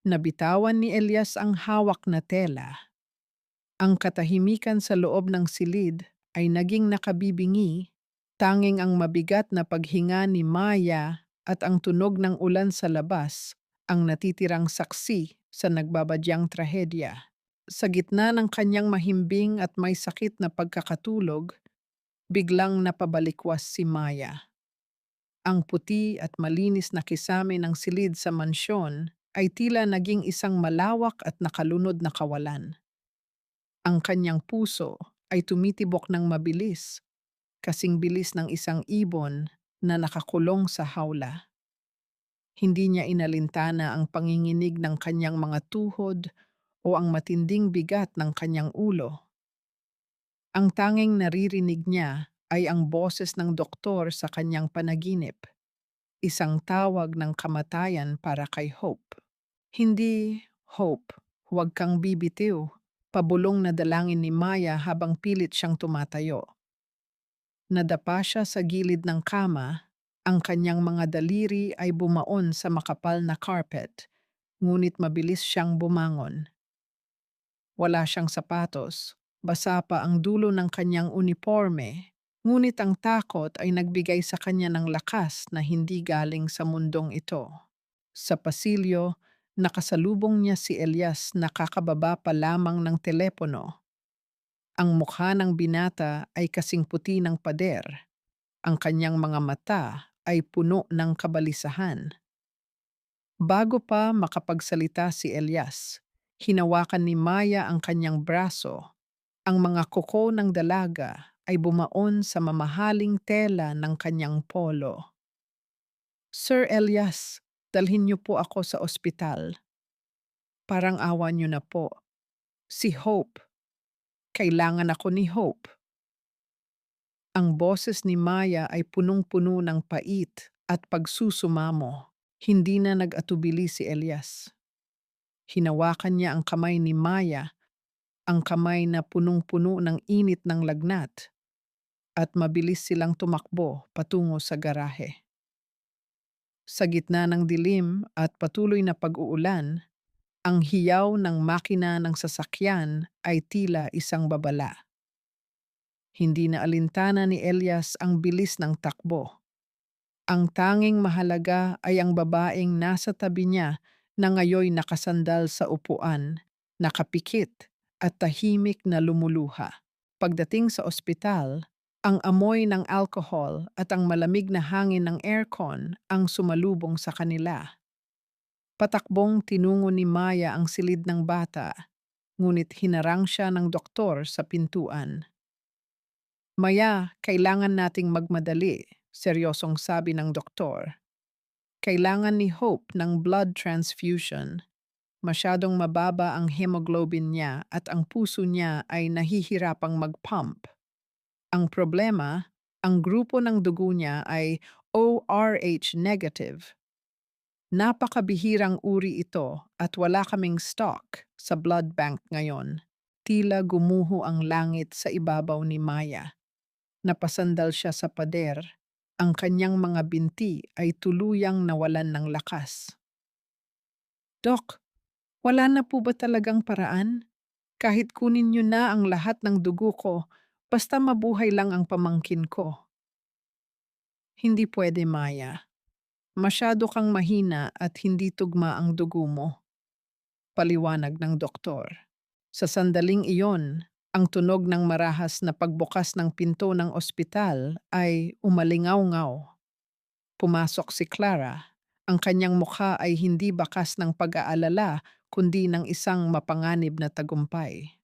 Nabitawan ni Elias ang hawak na tela. Ang katahimikan sa loob ng silid ay naging nakabibingi, tanging ang mabigat na paghinga ni Maya at ang tunog ng ulan sa labas ang natitirang saksi sa nagbabadyang trahedya. Sa gitna ng kanyang mahimbing at may sakit na pagkakatulog, biglang napabalikwas si Maya. Ang puti at malinis na kisame ng silid sa mansyon ay tila naging isang malawak at nakalunod na kawalan. Ang kanyang puso ay tumitibok ng mabilis, kasing bilis ng isang ibon na nakakulong sa hawla. Hindi niya inalintana ang panginginig ng kanyang mga tuhod o ang matinding bigat ng kanyang ulo. Ang tanging naririnig niya ay ang boses ng doktor sa kanyang panaginip, isang tawag ng kamatayan para kay Hope. "Hindi, Hope, huwag kang bibitiw." Pabulong na dalangin ni Maya habang pilit siyang tumatayo. Nadapa siya sa gilid ng kama, ang kanyang mga daliri ay bumaon sa makapal na carpet, ngunit mabilis siyang bumangon. Wala siyang sapatos, basa pa ang dulo ng kanyang uniforme, ngunit ang takot ay nagbigay sa kanya ng lakas na hindi galing sa mundong ito. Sa pasilyo, nakasalubong niya si Elias na kakababa pa lamang ng telepono. Ang mukha ng binata ay kasing puti ng pader. Ang kanyang mga mata ay puno ng kabalisahan. Bago pa makapagsalita si Elias, hinawakan ni Maya ang kanyang braso. Ang mga kuko ng dalaga ay bumaon sa mamahaling tela ng kanyang polo. "Sir Elias, dalhin niyo po ako sa ospital. Parang awa niyo na po. Si Hope. Kailangan ako ni Hope." Ang boses ni Maya ay punong-puno ng pait at pagsusumamo. Hindi na nag-atubili si Elias. Hinawakan niya ang kamay ni Maya, ang kamay na punong-puno ng init ng lagnat. at mabilis silang tumakbo patungo sa garahe. Sa gitna ng dilim at patuloy na pag-uulan, ang hiyaw ng makina ng sasakyan ay tila isang babala. Hindi na alintana ni Elias ang bilis ng takbo. Ang tanging mahalaga ay ang babaeng nasa tabi niya na ngayoy nakasandal sa upuan, nakapikit at tahimik na lumuluha. Pagdating sa ospital, ang amoy ng alcohol at ang malamig na hangin ng aircon ang sumalubong sa kanila. Patakbong tinungo ni Maya ang silid ng bata, ngunit hinarang siya ng doktor sa pintuan. Maya, kailangan nating magmadali, seryosong sabi ng doktor. Kailangan ni Hope ng blood transfusion. Masyadong mababa ang hemoglobin niya at ang puso niya ay nahihirapang mag-pump. Ang problema, ang grupo ng dugo niya ay ORH negative. Napakabihirang uri ito at wala kaming stock sa blood bank ngayon. Tila gumuho ang langit sa ibabaw ni Maya. Napasandal siya sa pader. Ang kanyang mga binti ay tuluyang nawalan ng lakas. Dok, wala na po ba talagang paraan? Kahit kunin niyo na ang lahat ng dugo ko, basta mabuhay lang ang pamangkin ko. Hindi pwede, Maya. Masyado kang mahina at hindi tugma ang dugo mo. Paliwanag ng doktor. Sa sandaling iyon, ang tunog ng marahas na pagbukas ng pinto ng ospital ay umalingaw-ngaw. Pumasok si Clara. Ang kanyang mukha ay hindi bakas ng pag-aalala kundi ng isang mapanganib na tagumpay.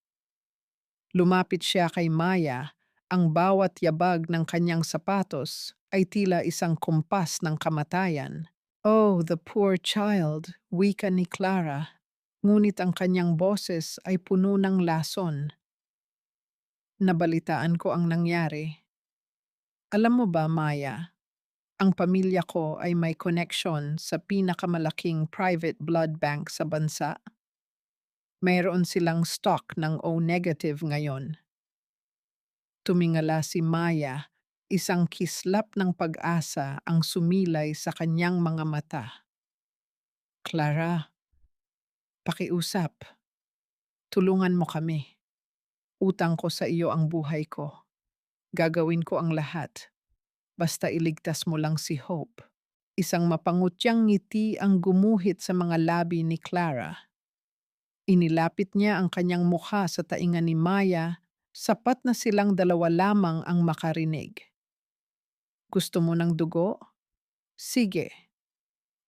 Lumapit siya kay Maya, ang bawat yabag ng kanyang sapatos ay tila isang kumpas ng kamatayan. Oh, the poor child, wika ni Clara. Ngunit ang kanyang boses ay puno ng lason. Nabalitaan ko ang nangyari. Alam mo ba, Maya, ang pamilya ko ay may connection sa pinakamalaking private blood bank sa bansa. Mayroon silang stock ng O-negative ngayon. Tumingala si Maya, isang kislap ng pag-asa ang sumilay sa kanyang mga mata. Clara, pakiusap. Tulungan mo kami. Utang ko sa iyo ang buhay ko. Gagawin ko ang lahat. Basta iligtas mo lang si Hope. Isang mapangutyang ngiti ang gumuhit sa mga labi ni Clara. Inilapit niya ang kanyang mukha sa tainga ni Maya, sapat na silang dalawa lamang ang makarinig. Gusto mo ng dugo? Sige.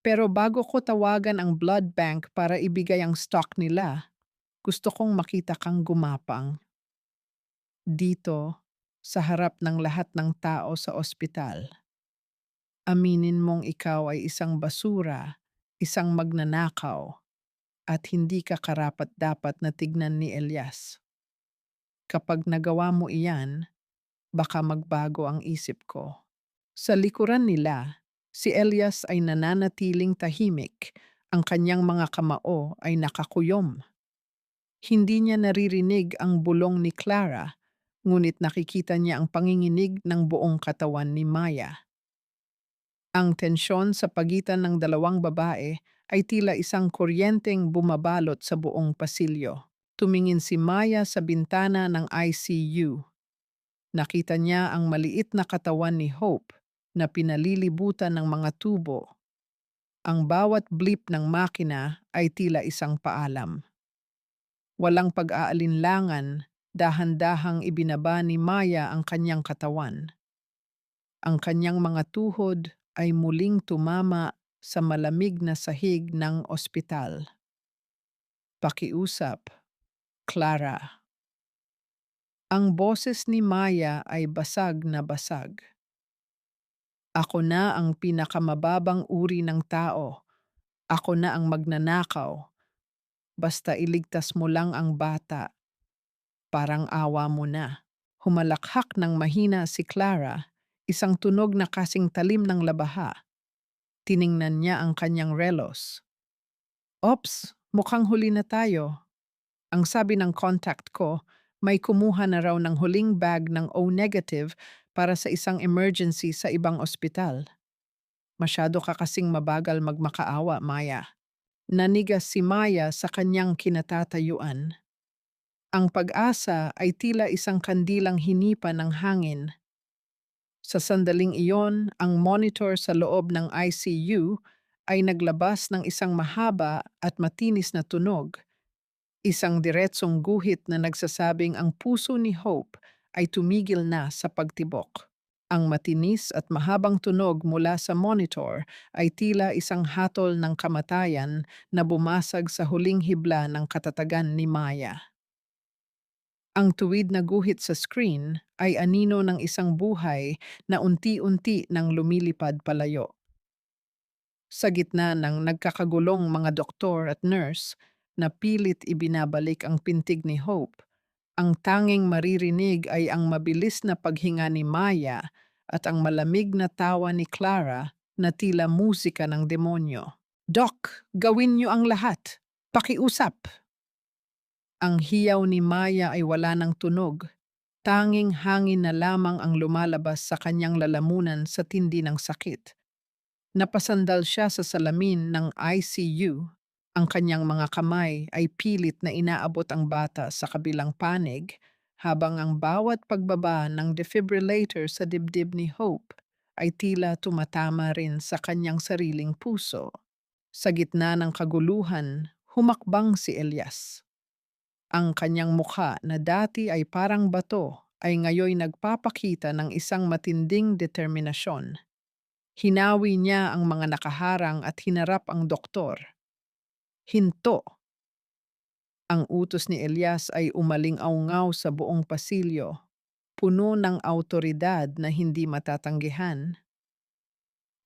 Pero bago ko tawagan ang blood bank para ibigay ang stock nila, gusto kong makita kang gumapang. Dito, sa harap ng lahat ng tao sa ospital. Aminin mong ikaw ay isang basura, isang magnanakaw, at hindi ka karapat-dapat na tignan ni Elias. Kapag nagawa mo iyan, baka magbago ang isip ko. Sa likuran nila, si Elias ay nananatiling tahimik, ang kanyang mga kamao ay nakakuyom. Hindi niya naririnig ang bulong ni Clara, ngunit nakikita niya ang panginginig ng buong katawan ni Maya. Ang tensyon sa pagitan ng dalawang babae ay tila isang kuryenteng bumabalot sa buong pasilyo. Tumingin si Maya sa bintana ng ICU. Nakita niya ang maliit na katawan ni Hope na pinalilibutan ng mga tubo. Ang bawat blip ng makina ay tila isang paalam. Walang pag-aalinlangan, dahan-dahang ibinaba ni Maya ang kanyang katawan. Ang kanyang mga tuhod ay muling tumama sa malamig na sahig ng ospital. Pakiusap, Clara. Ang boses ni Maya ay basag na basag. Ako na ang pinakamababang uri ng tao. Ako na ang magnanakaw. Basta iligtas mo lang ang bata. Parang awa mo na. Humalakhak ng mahina si Clara, isang tunog na kasing talim ng labaha. Tiningnan niya ang kanyang relos. Ops, mukhang huli na tayo. Ang sabi ng contact ko, may kumuha na raw ng huling bag ng O-negative para sa isang emergency sa ibang ospital. Masyado ka kasing mabagal magmakaawa, Maya. Nanigas si Maya sa kanyang kinatatayuan. Ang pag-asa ay tila isang kandilang hinipa ng hangin. Sa sandaling iyon, ang monitor sa loob ng ICU ay naglabas ng isang mahaba at matinis na tunog, isang diretsong guhit na nagsasabing ang puso ni Hope ay tumigil na sa pagtibok. Ang matinis at mahabang tunog mula sa monitor ay tila isang hatol ng kamatayan na bumasag sa huling hibla ng katatagan ni Maya. Ang tuwid na guhit sa screen ay anino ng isang buhay na unti-unti nang lumilipad palayo. Sa gitna ng nagkakagulong mga doktor at nurse na pilit ibinabalik ang pintig ni Hope, ang tanging maririnig ay ang mabilis na paghinga ni Maya at ang malamig na tawa ni Clara na tila musika ng demonyo. "Doc, gawin niyo ang lahat. Pakiusap." Ang hiyaw ni Maya ay wala ng tunog. Tanging hangin na lamang ang lumalabas sa kanyang lalamunan sa tindi ng sakit. Napasandal siya sa salamin ng ICU. Ang kanyang mga kamay ay pilit na inaabot ang bata sa kabilang panig, habang ang bawat pagbaba ng defibrillator sa dibdib ni Hope ay tila tumatama rin sa kanyang sariling puso. Sa gitna ng kaguluhan, humakbang si Elias. Ang kanyang mukha na dati ay parang bato ay ngayoy nagpapakita ng isang matinding determinasyon. Hinawi niya ang mga nakaharang at hinarap ang doktor. "Hinto!" Ang utos ni Elias ay umaling-aungaw sa buong pasilyo, puno ng awtoridad na hindi matatanggihan.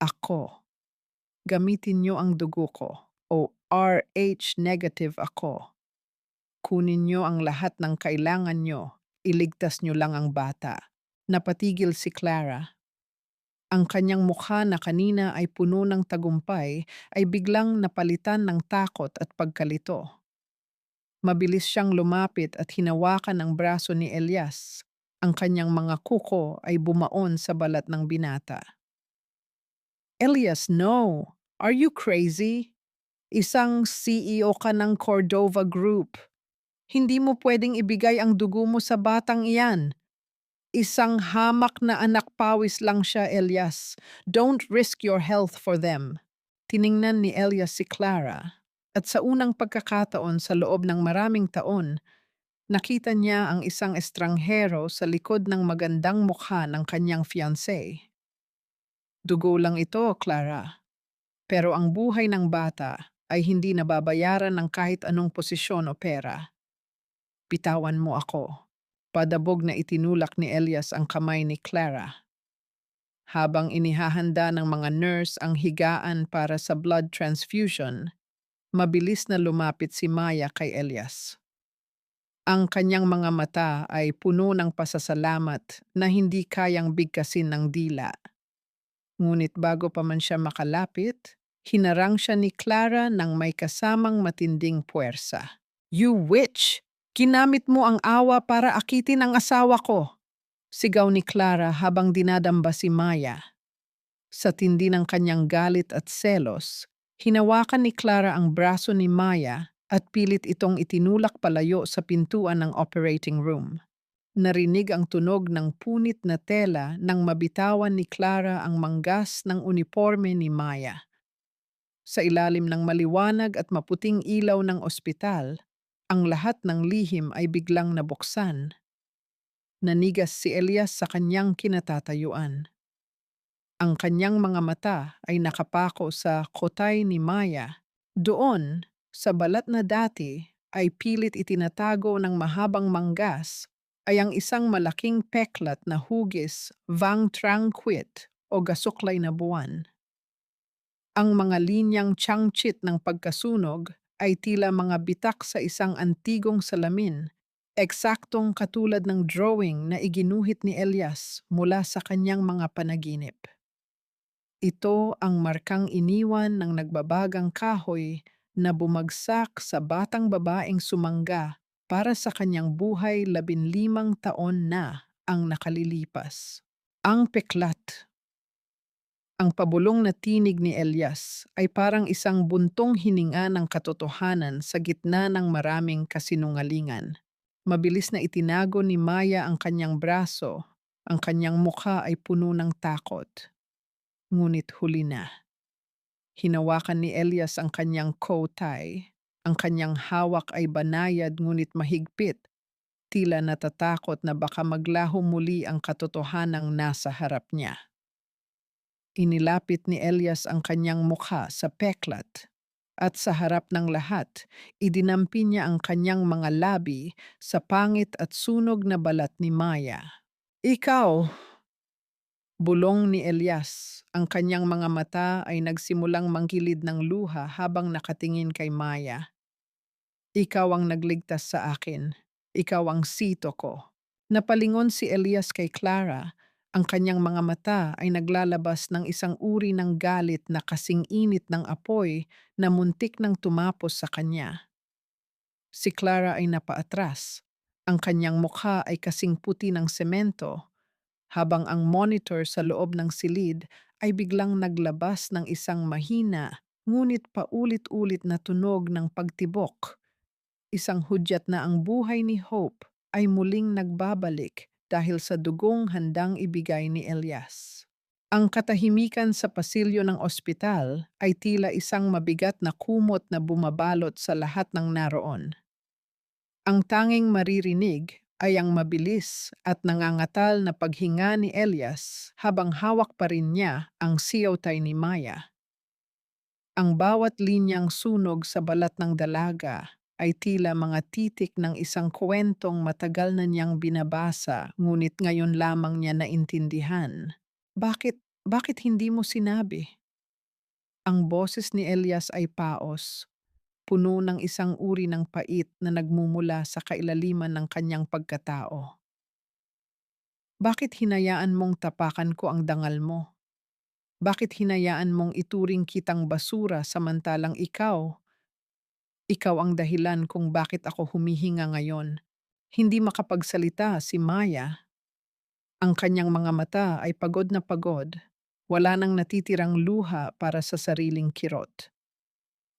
"Ako. Gamitin niyo ang dugo ko o RH negative ako. Kunin niyo ang lahat ng kailangan niyo. Iligtas niyo lang ang bata." Napatigil si Clara. Ang kanyang mukha na kanina ay puno ng tagumpay ay biglang napalitan ng takot at pagkalito. Mabilis siyang lumapit at hinawakan ang braso ni Elias. Ang kanyang mga kuko ay bumaon sa balat ng binata. "Elias, no! Are you crazy? Isang CEO ka ng Cordova Group. Hindi mo pwedeng ibigay ang dugo mo sa batang iyan. Isang hamak na anak pawis lang siya, Elias. Don't risk your health for them." Tiningnan ni Elias si Clara, at sa unang pagkakataon sa loob ng maraming taon, nakita niya ang isang estranghero sa likod ng magandang mukha ng kanyang fiancé. "Dugo lang ito, Clara. Pero ang buhay ng bata ay hindi nababayaran ng kahit anong posisyon o pera. Bitawan mo ako." Padabog na itinulak ni Elias ang kamay ni Clara. Habang inihahanda ng mga nurse ang higaan para sa blood transfusion, mabilis na lumapit si Maya kay Elias. Ang kanyang mga mata ay puno ng pasasalamat na hindi kayang bigkasin ng dila. Ngunit bago pa man siya makalapit, hinarang siya ni Clara ng may kasamang matinding puwersa. "You witch! Ginamit mo ang awa para akitin ang asawa ko!" Sigaw ni Clara habang dinadamba si Maya. Sa tindi ng kanyang galit at selos, hinawakan ni Clara ang braso ni Maya at pilit itong itinulak palayo sa pintuan ng operating room. Narinig ang tunog ng punit na tela nang mabitawan ni Clara ang manggas ng uniforme ni Maya. Sa ilalim ng maliwanag at maputing ilaw ng ospital, ang lahat ng lihim ay biglang nabuksan. Nanigas si Elias sa kanyang kinatatayuan. Ang kanyang mga mata ay nakapako sa kotay ni Maya. Doon, sa balat na dati, ay pilit itinatago ng mahabang manggas ay ang isang malaking peklat na hugis, Vang Tranquit o gasuklay na buwan. Ang mga linyang tiyangchit ng pagkasunog ay tila mga bitak sa isang antigong salamin, eksaktong katulad ng drawing na iginuhit ni Elias mula sa kanyang mga panaginip. Ito ang markang iniwan ng nagbabagang kahoy na bumagsak sa batang babaeng sumangga para sa kanyang buhay 15 taon na ang nakalilipas. Ang peklat, ang pabulong na tinig ni Elias ay parang isang buntong hininga ng katotohanan sa gitna ng maraming kasinungalingan. Mabilis na itinago ni Maya ang kanyang braso, ang kanyang mukha ay puno ng takot. Ngunit huli na. Hinawakan ni Elias ang kanyang kotay. Ang kanyang hawak ay banayad ngunit mahigpit, tila natatakot na baka maglaho muli ang katotohanang nasa harap niya. Inilapit ni Elias ang kanyang mukha sa peklat at sa harap ng lahat, idinampi niya ang kanyang mga labi sa pangit at sunog na balat ni Maya. Ikaw, bulong ni Elias, ang kanyang mga mata ay nagsimulang manggilid ng luha habang nakatingin kay Maya. Ikaw ang nagligtas sa akin. Ikaw ang sito ko. Napalingon si Elias kay Clara. Ang kanyang mga mata ay naglalabas ng isang uri ng galit na kasing init ng apoy na muntik nang tumapos sa kanya. Si Clara ay napaatras. Ang kanyang mukha ay kasing puti ng semento, habang ang monitor sa loob ng silid ay biglang naglabas ng isang mahina ngunit paulit-ulit na tunog ng pagtibok. Isang hudyat na ang buhay ni Hope ay muling nagbabalik dahil sa dugong handang ibigay ni Elias. Ang katahimikan sa pasilyo ng ospital ay tila isang mabigat na kumot na bumabalot sa lahat ng naroon. Ang tanging maririnig ay ang mabilis at nangangatal na paghinga ni Elias habang hawak pa rin niya ang siyotay ni Maya. Ang bawat linyang sunog sa balat ng dalaga ay tila mga titik ng isang kwentong matagal na niyang binabasa ngunit ngayon lamang niya naintindihan. Bakit hindi mo sinabi? Ang boses ni Elias ay paos, puno ng isang uri ng pait na nagmumula sa kailaliman ng kanyang pagkatao. Bakit hinayaan mong tapakan ko ang dangal mo? Bakit hinayaan mong ituring kitang basura samantalang ikaw ang dahilan kung bakit ako humihinga ngayon? Hindi makapagsalita si Maya. Ang kanyang mga mata ay pagod na pagod. Wala nang natitirang luha para sa sariling kirot.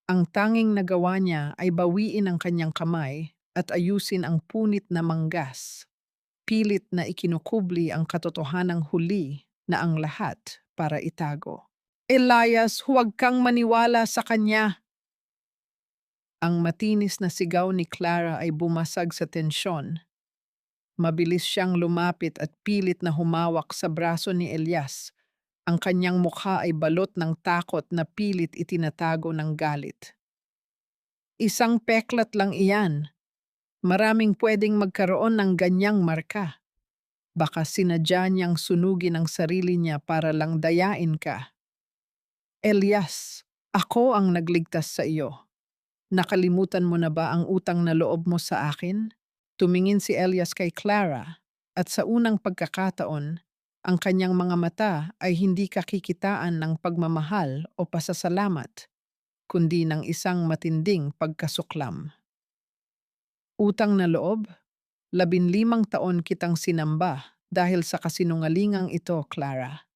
Ang tanging nagawa niya ay bawiin ang kanyang kamay at ayusin ang punit na manggas. Pilit na ikinukubli ang katotohanang huli na ang lahat para itago. Elias, huwag kang maniwala sa kanya. Ang matinis na sigaw ni Clara ay bumasag sa tensyon. Mabilis siyang lumapit at pilit na humawak sa braso ni Elias. Ang kanyang mukha ay balot ng takot na pilit itinatago ng galit. Isang peklat lang iyan. Maraming pwedeng magkaroon ng ganyang marka. Baka sinadya niyang sunugin ang sarili niya para lang dayain ka. Elias, ako ang nagligtas sa iyo. Nakalimutan mo na ba ang utang na loob mo sa akin? Tumingin si Elias kay Clara at sa unang pagkakataon, ang kanyang mga mata ay hindi kakikitaan ng pagmamahal o pasasalamat, kundi ng isang matinding pagkasuklam. Utang na loob? 15 taon kitang sinamba dahil sa kasinungalingang ito, Clara.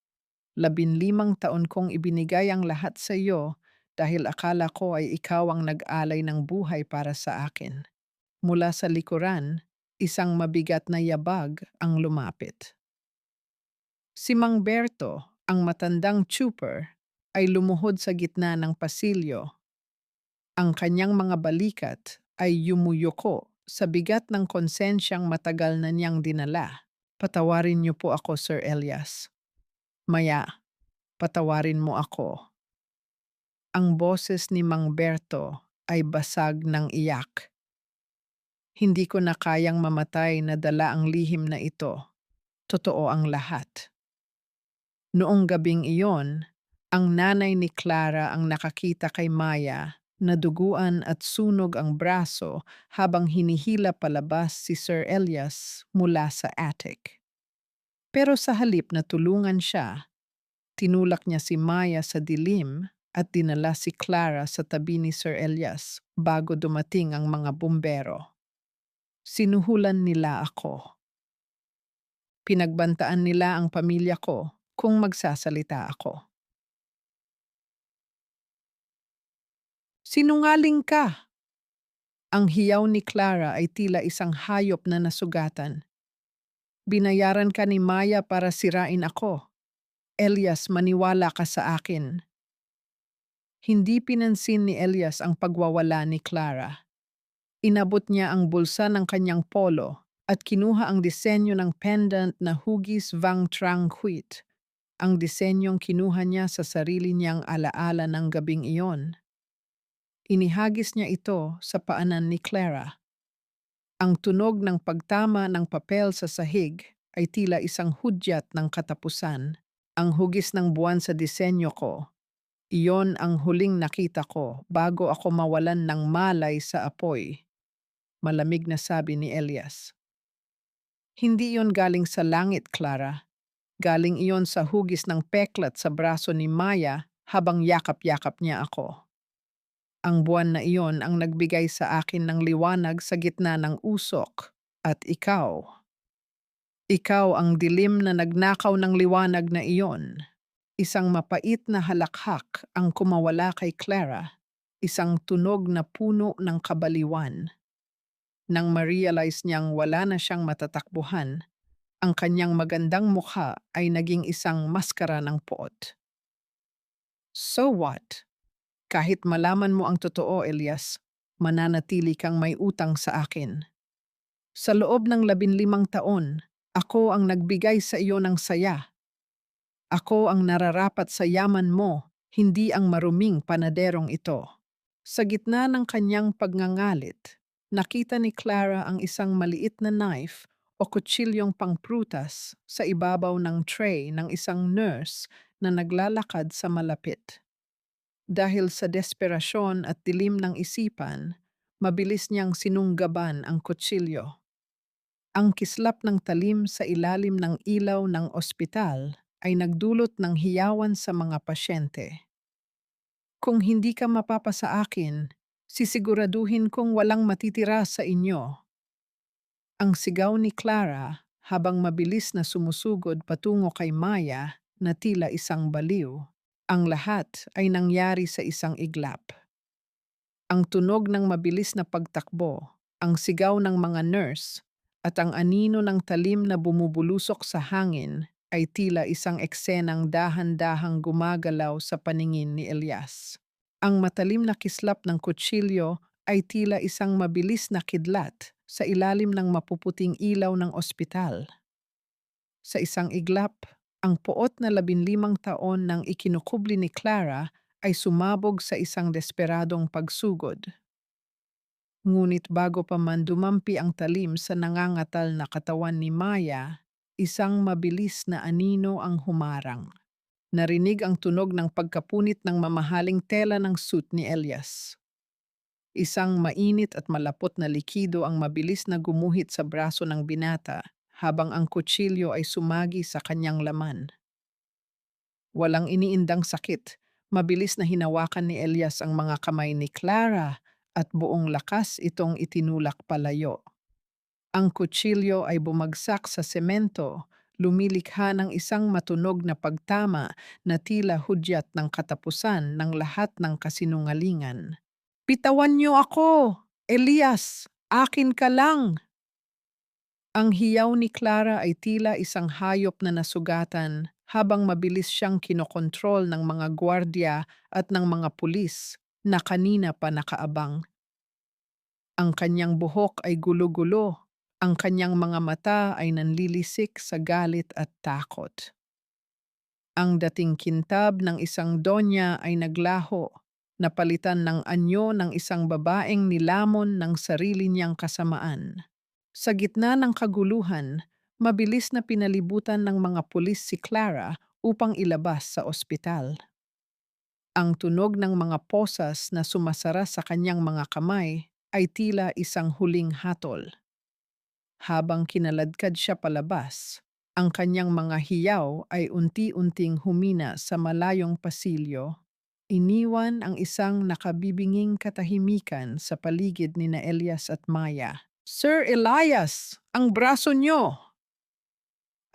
15 taon kong ibinigay ang lahat sa iyo dahil akala ko ay ikaw ang nag-alay ng buhay para sa akin. Mula sa likuran, isang mabigat na yabag ang lumapit. Si Mang Berto, ang matandang trooper, ay lumuhod sa gitna ng pasilyo. Ang kanyang mga balikat ay yumuyuko sa bigat ng konsensyang matagal na niyang dinala. Patawarin niyo po ako, Sir Elias. Maya, patawarin mo ako. Ang boses ni Mang Berto ay basag ng iyak. Hindi ko na kayang mamatay na dala ang lihim na ito. Totoo ang lahat. Noong gabing iyon, ang nanay ni Clara ang nakakita kay Maya na duguan at sunog ang braso habang hinihila palabas si Sir Elias mula sa attic. Pero sa halip na tulungan siya, tinulak niya si Maya sa dilim at dinala si Clara sa tabi ni Sir Elias bago dumating ang mga bumbero. Sinuhulan nila ako. Pinagbantaan nila ang pamilya ko kung magsasalita ako. Sinungaling ka! Ang hiyaw ni Clara ay tila isang hayop na nasugatan. Binayaran ka ni Maya para sirain ako. Elias, maniwala ka sa akin. Hindi pinansin ni Elias ang pagwawala ni Clara. Inabot niya ang bulsa ng kanyang polo at kinuha ang disenyo ng pendant na hugis Vang Trang Huit. Ang disenyong kinuha niya sa sarili niyang alaala ng gabing iyon. Inihagis niya ito sa paanan ni Clara. Ang tunog ng pagtama ng papel sa sahig ay tila isang hudyat ng katapusan. Ang hugis ng buwan sa disenyo ko, iyon ang huling nakita ko bago ako mawalan ng malay sa apoy. Malamig na sabi ni Elias. Hindi iyon galing sa langit, Clara. Galing iyon sa hugis ng peklat sa braso ni Maya habang yakap-yakap niya ako. Ang buwan na iyon ang nagbigay sa akin ng liwanag sa gitna ng usok. At ikaw ang dilim na nagnakaw ng liwanag na iyon. Isang mapait na halakhak ang kumawala kay Clara. Isang tunog na puno ng kabaliwan. Nang ma-realize niyang wala na siyang matatakbuhan, ang kanyang magandang mukha ay naging isang maskara ng poot. So what? Kahit malaman mo ang totoo, Elias, mananatili kang may utang sa akin. Sa loob ng 15 taon, ako ang nagbigay sa iyo ng saya. Ako ang nararapat sa yaman mo, hindi ang maruming panaderong ito. Sa gitna ng kanyang pagngangalit, nakita ni Clara ang isang maliit na knife o kutsilyong pangprutas sa ibabaw ng tray ng isang nurse na naglalakad sa malapit. Dahil sa desperasyon at dilim ng isipan, mabilis niyang sinunggaban ang kutsilyo. Ang kislap ng talim sa ilalim ng ilaw ng ospital ay nagdulot ng hiyawan sa mga pasyente. Kung hindi ka mapapa sa akin, sisiguraduhin kong walang matitira sa inyo. Ang sigaw ni Clara habang mabilis na sumusugod patungo kay Maya na tila isang baliw. Ang lahat ay nangyari sa isang iglap. Ang tunog ng mabilis na pagtakbo, ang sigaw ng mga nurse, at ang anino ng talim na bumubulusok sa hangin ay tila isang eksenang dahan-dahang gumagalaw sa paningin ni Elias. Ang matalim na kislap ng kutsilyo ay tila isang mabilis na kidlat sa ilalim ng mapuputing ilaw ng ospital. Sa isang iglap, ang poot na 15 taon ng ikinukubli ni Clara ay sumabog sa isang desperadong pagsugod. Ngunit bago pa man dumampi ang talim sa nangangatal na katawan ni Maya, isang mabilis na anino ang humarang. Narinig ang tunog ng pagkapunit ng mamahaling tela ng suit ni Elias. Isang mainit at malapot na likido ang mabilis na gumuhit sa braso ng binata habang ang kutsilyo ay sumagi sa kanyang laman. Walang iniindang sakit, mabilis na hinawakan ni Elias ang mga kamay ni Clara at buong lakas itong itinulak palayo. Ang kutsilyo ay bumagsak sa semento, lumilikha ng isang matunog na pagtama na tila hudyat ng katapusan ng lahat ng kasinungalingan. "Bitawan niyo ako! Elias, akin ka lang!" Ang hiyaw ni Clara ay tila isang hayop na nasugatan habang mabilis siyang kinokontrol ng mga gwardya at ng mga pulis na kanina pa nakaabang. Ang kanyang buhok ay gulo-gulo, ang kanyang mga mata ay nanlilisik sa galit at takot. Ang dating kintab ng isang donya ay naglaho, napalitan ng anyo ng isang babaeng nilamon ng sarili niyang kasamaan. Sa gitna ng kaguluhan, mabilis na pinalibutan ng mga pulis si Clara upang ilabas sa ospital. Ang tunog ng mga posas na sumasara sa kanyang mga kamay ay tila isang huling hatol. Habang kinaladkad siya palabas, ang kanyang mga hiyaw ay unti-unting humina sa malayong pasilyo. Iniwan ang isang nakabibinging katahimikan sa paligid ni na Elias at Maya. "Sir Elias, ang braso niyo!"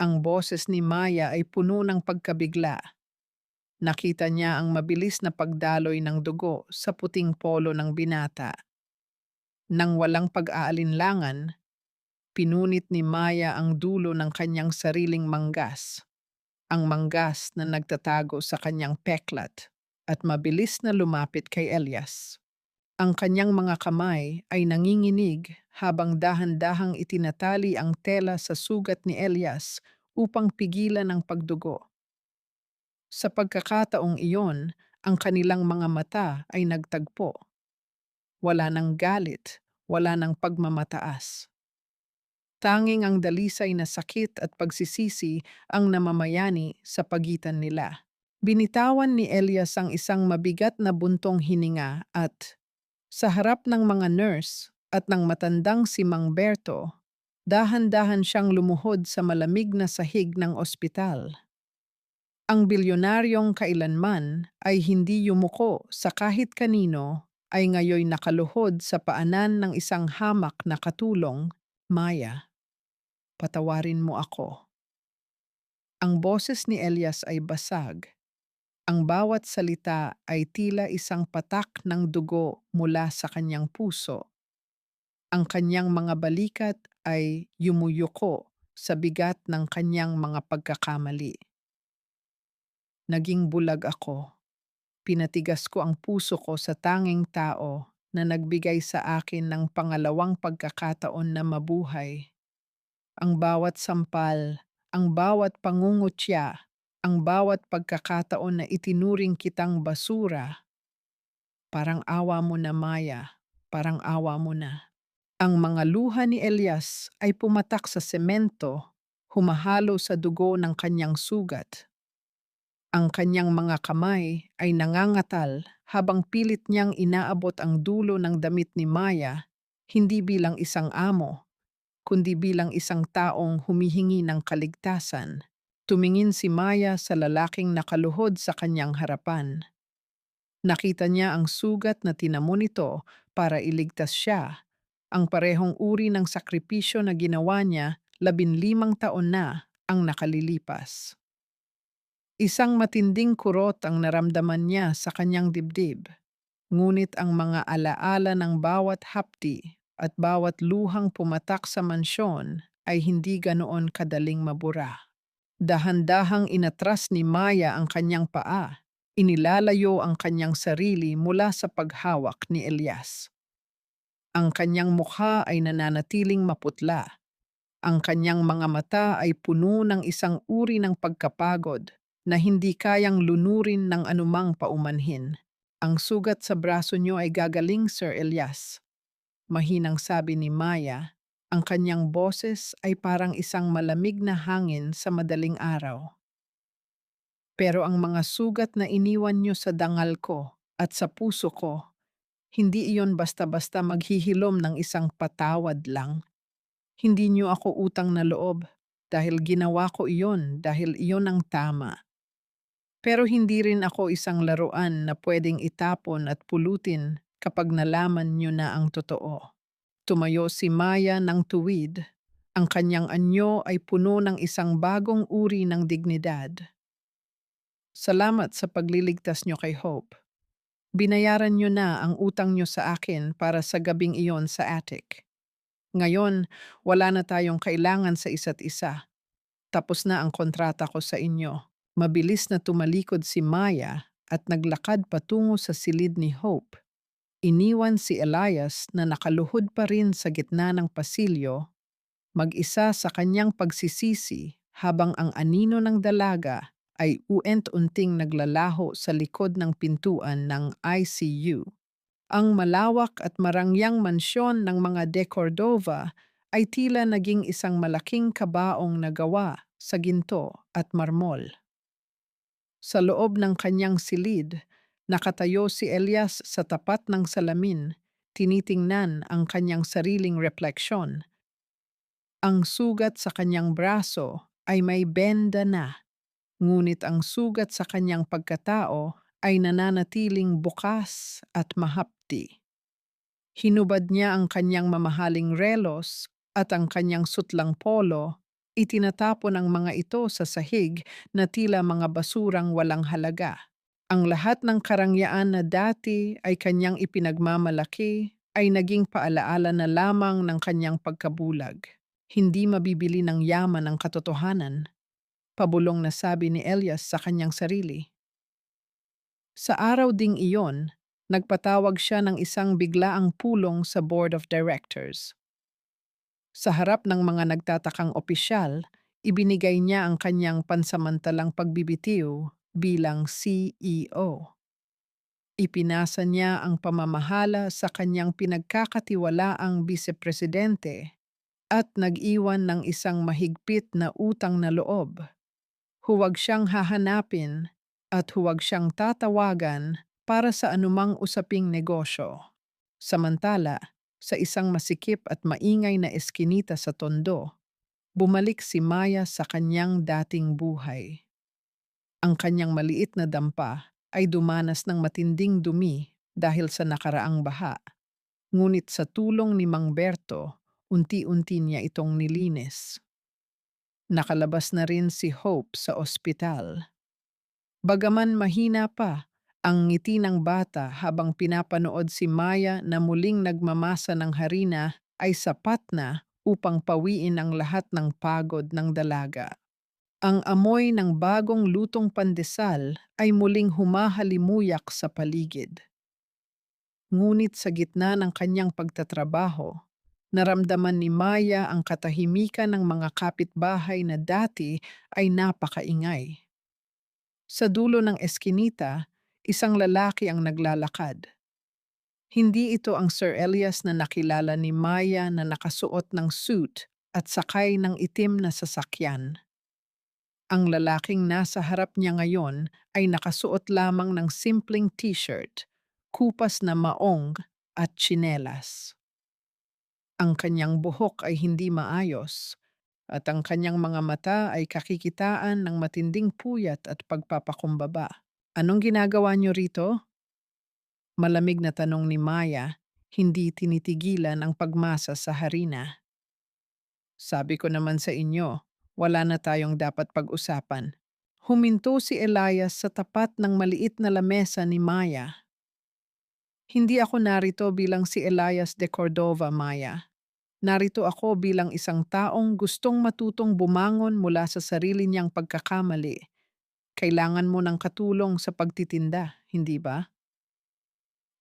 Ang boses ni Maya ay puno ng pagkabigla. Nakita niya ang mabilis na pagdaloy ng dugo sa puting polo ng binata. Nang walang pag-aalinlangan, pinunit ni Maya ang dulo ng kanyang sariling manggas, ang manggas na nagtatago sa kanyang peklat at mabilis na lumapit kay Elias. Ang kanyang mga kamay ay nanginginig habang dahan-dahang itinatali ang tela sa sugat ni Elias upang pigilan ang pagdugo. Sa pagkakataong iyon, ang kanilang mga mata ay nagtagpo. Wala ng galit, wala ng pagmamataas. Tanging ang dalisay na sakit at pagsisisi ang namamayani sa pagitan nila. Binitawan ni Elias ang isang mabigat na buntong hininga at, sa harap ng mga nurse at ng matandang si Mang Berto, dahan-dahan siyang lumuhod sa malamig na sahig ng ospital. Ang bilyonaryong kailanman ay hindi yumuko sa kahit kanino ay ngayoy nakaluhod sa paanan ng isang hamak na katulong. Maya, patawarin mo ako. Ang boses ni Elias ay basag. Ang bawat salita ay tila isang patak ng dugo mula sa kanyang puso. Ang kanyang mga balikat ay yumuyuko sa bigat ng kanyang mga pagkakamali. Naging bulag ako. Pinatigas ko ang puso ko sa tanging tao na nagbigay sa akin ng pangalawang pagkakataon na mabuhay. Ang bawat sampal, ang bawat pangungutya, ang bawat pagkakataon na itinuring kitang basura, parang awa mo na Maya, parang awa mo na. Ang mga luha ni Elias ay pumatak sa semento, humahalo sa dugo ng kanyang sugat. Ang kanyang mga kamay ay nangangatal habang pilit niyang inaabot ang dulo ng damit ni Maya, hindi bilang isang amo, kundi bilang isang taong humihingi ng kaligtasan. Tumingin si Maya sa lalaking nakaluhod sa kanyang harapan. Nakita niya ang sugat na tinamo nito para iligtas siya, ang parehong uri ng sakripisyo na ginawa niya 15 taon na ang nakalilipas. Isang matinding kurot ang naramdaman niya sa kanyang dibdib, ngunit ang mga alaala ng bawat hapdi at bawat luhang pumatak sa mansyon ay hindi ganoon kadaling mabura. Dahan-dahang inatras ni Maya ang kanyang paa, inilalayo ang kanyang sarili mula sa paghawak ni Elias. Ang kanyang mukha ay nananatiling maputla. Ang kanyang mga mata ay puno ng isang uri ng pagkapagod na hindi kayang lunurin ng anumang paumanhin. Ang sugat sa braso niyo ay gagaling, Sir Elias. Mahinang sabi ni Maya, ang kanyang boses ay parang isang malamig na hangin sa madaling araw. Pero ang mga sugat na iniwan niyo sa dangal ko at sa puso ko, hindi iyon basta-basta maghihilom ng isang patawad lang. Hindi niyo ako utang na loob dahil ginawa ko iyon dahil iyon ang tama. Pero hindi rin ako isang laruan na pwedeng itapon at pulutin kapag nalaman niyo na ang totoo. Tumayo si Maya ng tuwid. Ang kanyang anyo ay puno ng isang bagong uri ng dignidad. Salamat sa pagliligtas niyo kay Hope. Binayaran niyo na ang utang niyo sa akin para sa gabing iyon sa attic. Ngayon, wala na tayong kailangan sa isa't isa. Tapos na ang kontrata ko sa inyo. Mabilis na tumalikod si Maya at naglakad patungo sa silid ni Hope. Iniwan si Elias na nakaluhod pa rin sa gitna ng pasilyo, mag-isa sa kanyang pagsisisi habang ang anino ng dalaga ay uent-unting naglalaho sa likod ng pintuan ng ICU. Ang malawak at marangyang mansyon ng mga De Cordova ay tila naging isang malaking kabaong na gawa sa ginto at marmol. Sa loob ng kanyang silid, nakatayo si Elias sa tapat ng salamin, tinitingnan ang kanyang sariling refleksyon. Ang sugat sa kanyang braso ay may benda na, ngunit ang sugat sa kanyang pagkatao ay nananatiling bukas at mahapdi. Hinubad niya ang kanyang mamahaling relos at ang kanyang sutlang polo Itinatapon ang mga ito sa sahig na tila mga basurang walang halaga. Ang lahat ng karangyaan na dati ay kanyang ipinagmamalaki ay naging paalaala na lamang ng kanyang pagkabulag. Hindi mabibili ng yaman ang katotohanan, pabulong na sabi ni Elias sa kanyang sarili. Sa araw ding iyon, nagpatawag siya ng isang biglaang pulong sa Board of Directors. Sa harap ng mga nagtatakang opisyal, ibinigay niya ang kanyang pansamantalang pagbibitiw bilang CEO. Ipinasa niya ang pamamahala sa kanyang pinagkakatiwalaang bisepresidente at nag-iwan ng isang mahigpit na utang na loob. Huwag siyang hahanapin at huwag siyang tatawagan para sa anumang usaping negosyo. Samantala, sa isang masikip at maingay na eskinita sa Tondo, bumalik si Maya sa kanyang dating buhay. Ang kanyang maliit na dampa ay dumanas ng matinding dumi dahil sa nakaraang baha. Ngunit sa tulong ni Mang Berto, unti-unti niya itong nilinis. Nakalabas na rin si Hope sa ospital. Bagaman mahina pa, ang ngiti ng bata habang pinapanood si Maya na muling nagmamasa ng harina ay sapat na upang pawiin ang lahat ng pagod ng dalaga. Ang amoy ng bagong lutong pandesal ay muling humahalimuyak sa paligid. Ngunit sa gitna ng kanyang pagtatrabaho, naramdaman ni Maya ang katahimikan ng mga kapitbahay na dati ay napakaingay. Sa dulo ng eskinita, isang lalaki ang naglalakad. Hindi ito ang Sir Elias na nakilala ni Maya na nakasuot ng suit at sakay ng itim na sasakyan. Ang lalaking nasa harap niya ngayon ay nakasuot lamang ng simpleng t-shirt, kupas na maong at tsinelas. Ang kanyang buhok ay hindi maayos at ang kanyang mga mata ay kakikitaan ng matinding puyat at pagpapakumbaba. Anong ginagawa niyo rito? Malamig na tanong ni Maya, hindi tinitigilan ang pagmasa sa harina. Sabi ko naman sa inyo, wala na tayong dapat pag-usapan. Huminto si Elias sa tapat ng maliit na lamesa ni Maya. Hindi ako narito bilang si Elias de Cordova, Maya. Narito ako bilang isang taong gustong matutong bumangon mula sa sarili niyang pagkakamali. Kailangan mo ng katulong sa pagtitinda, hindi ba?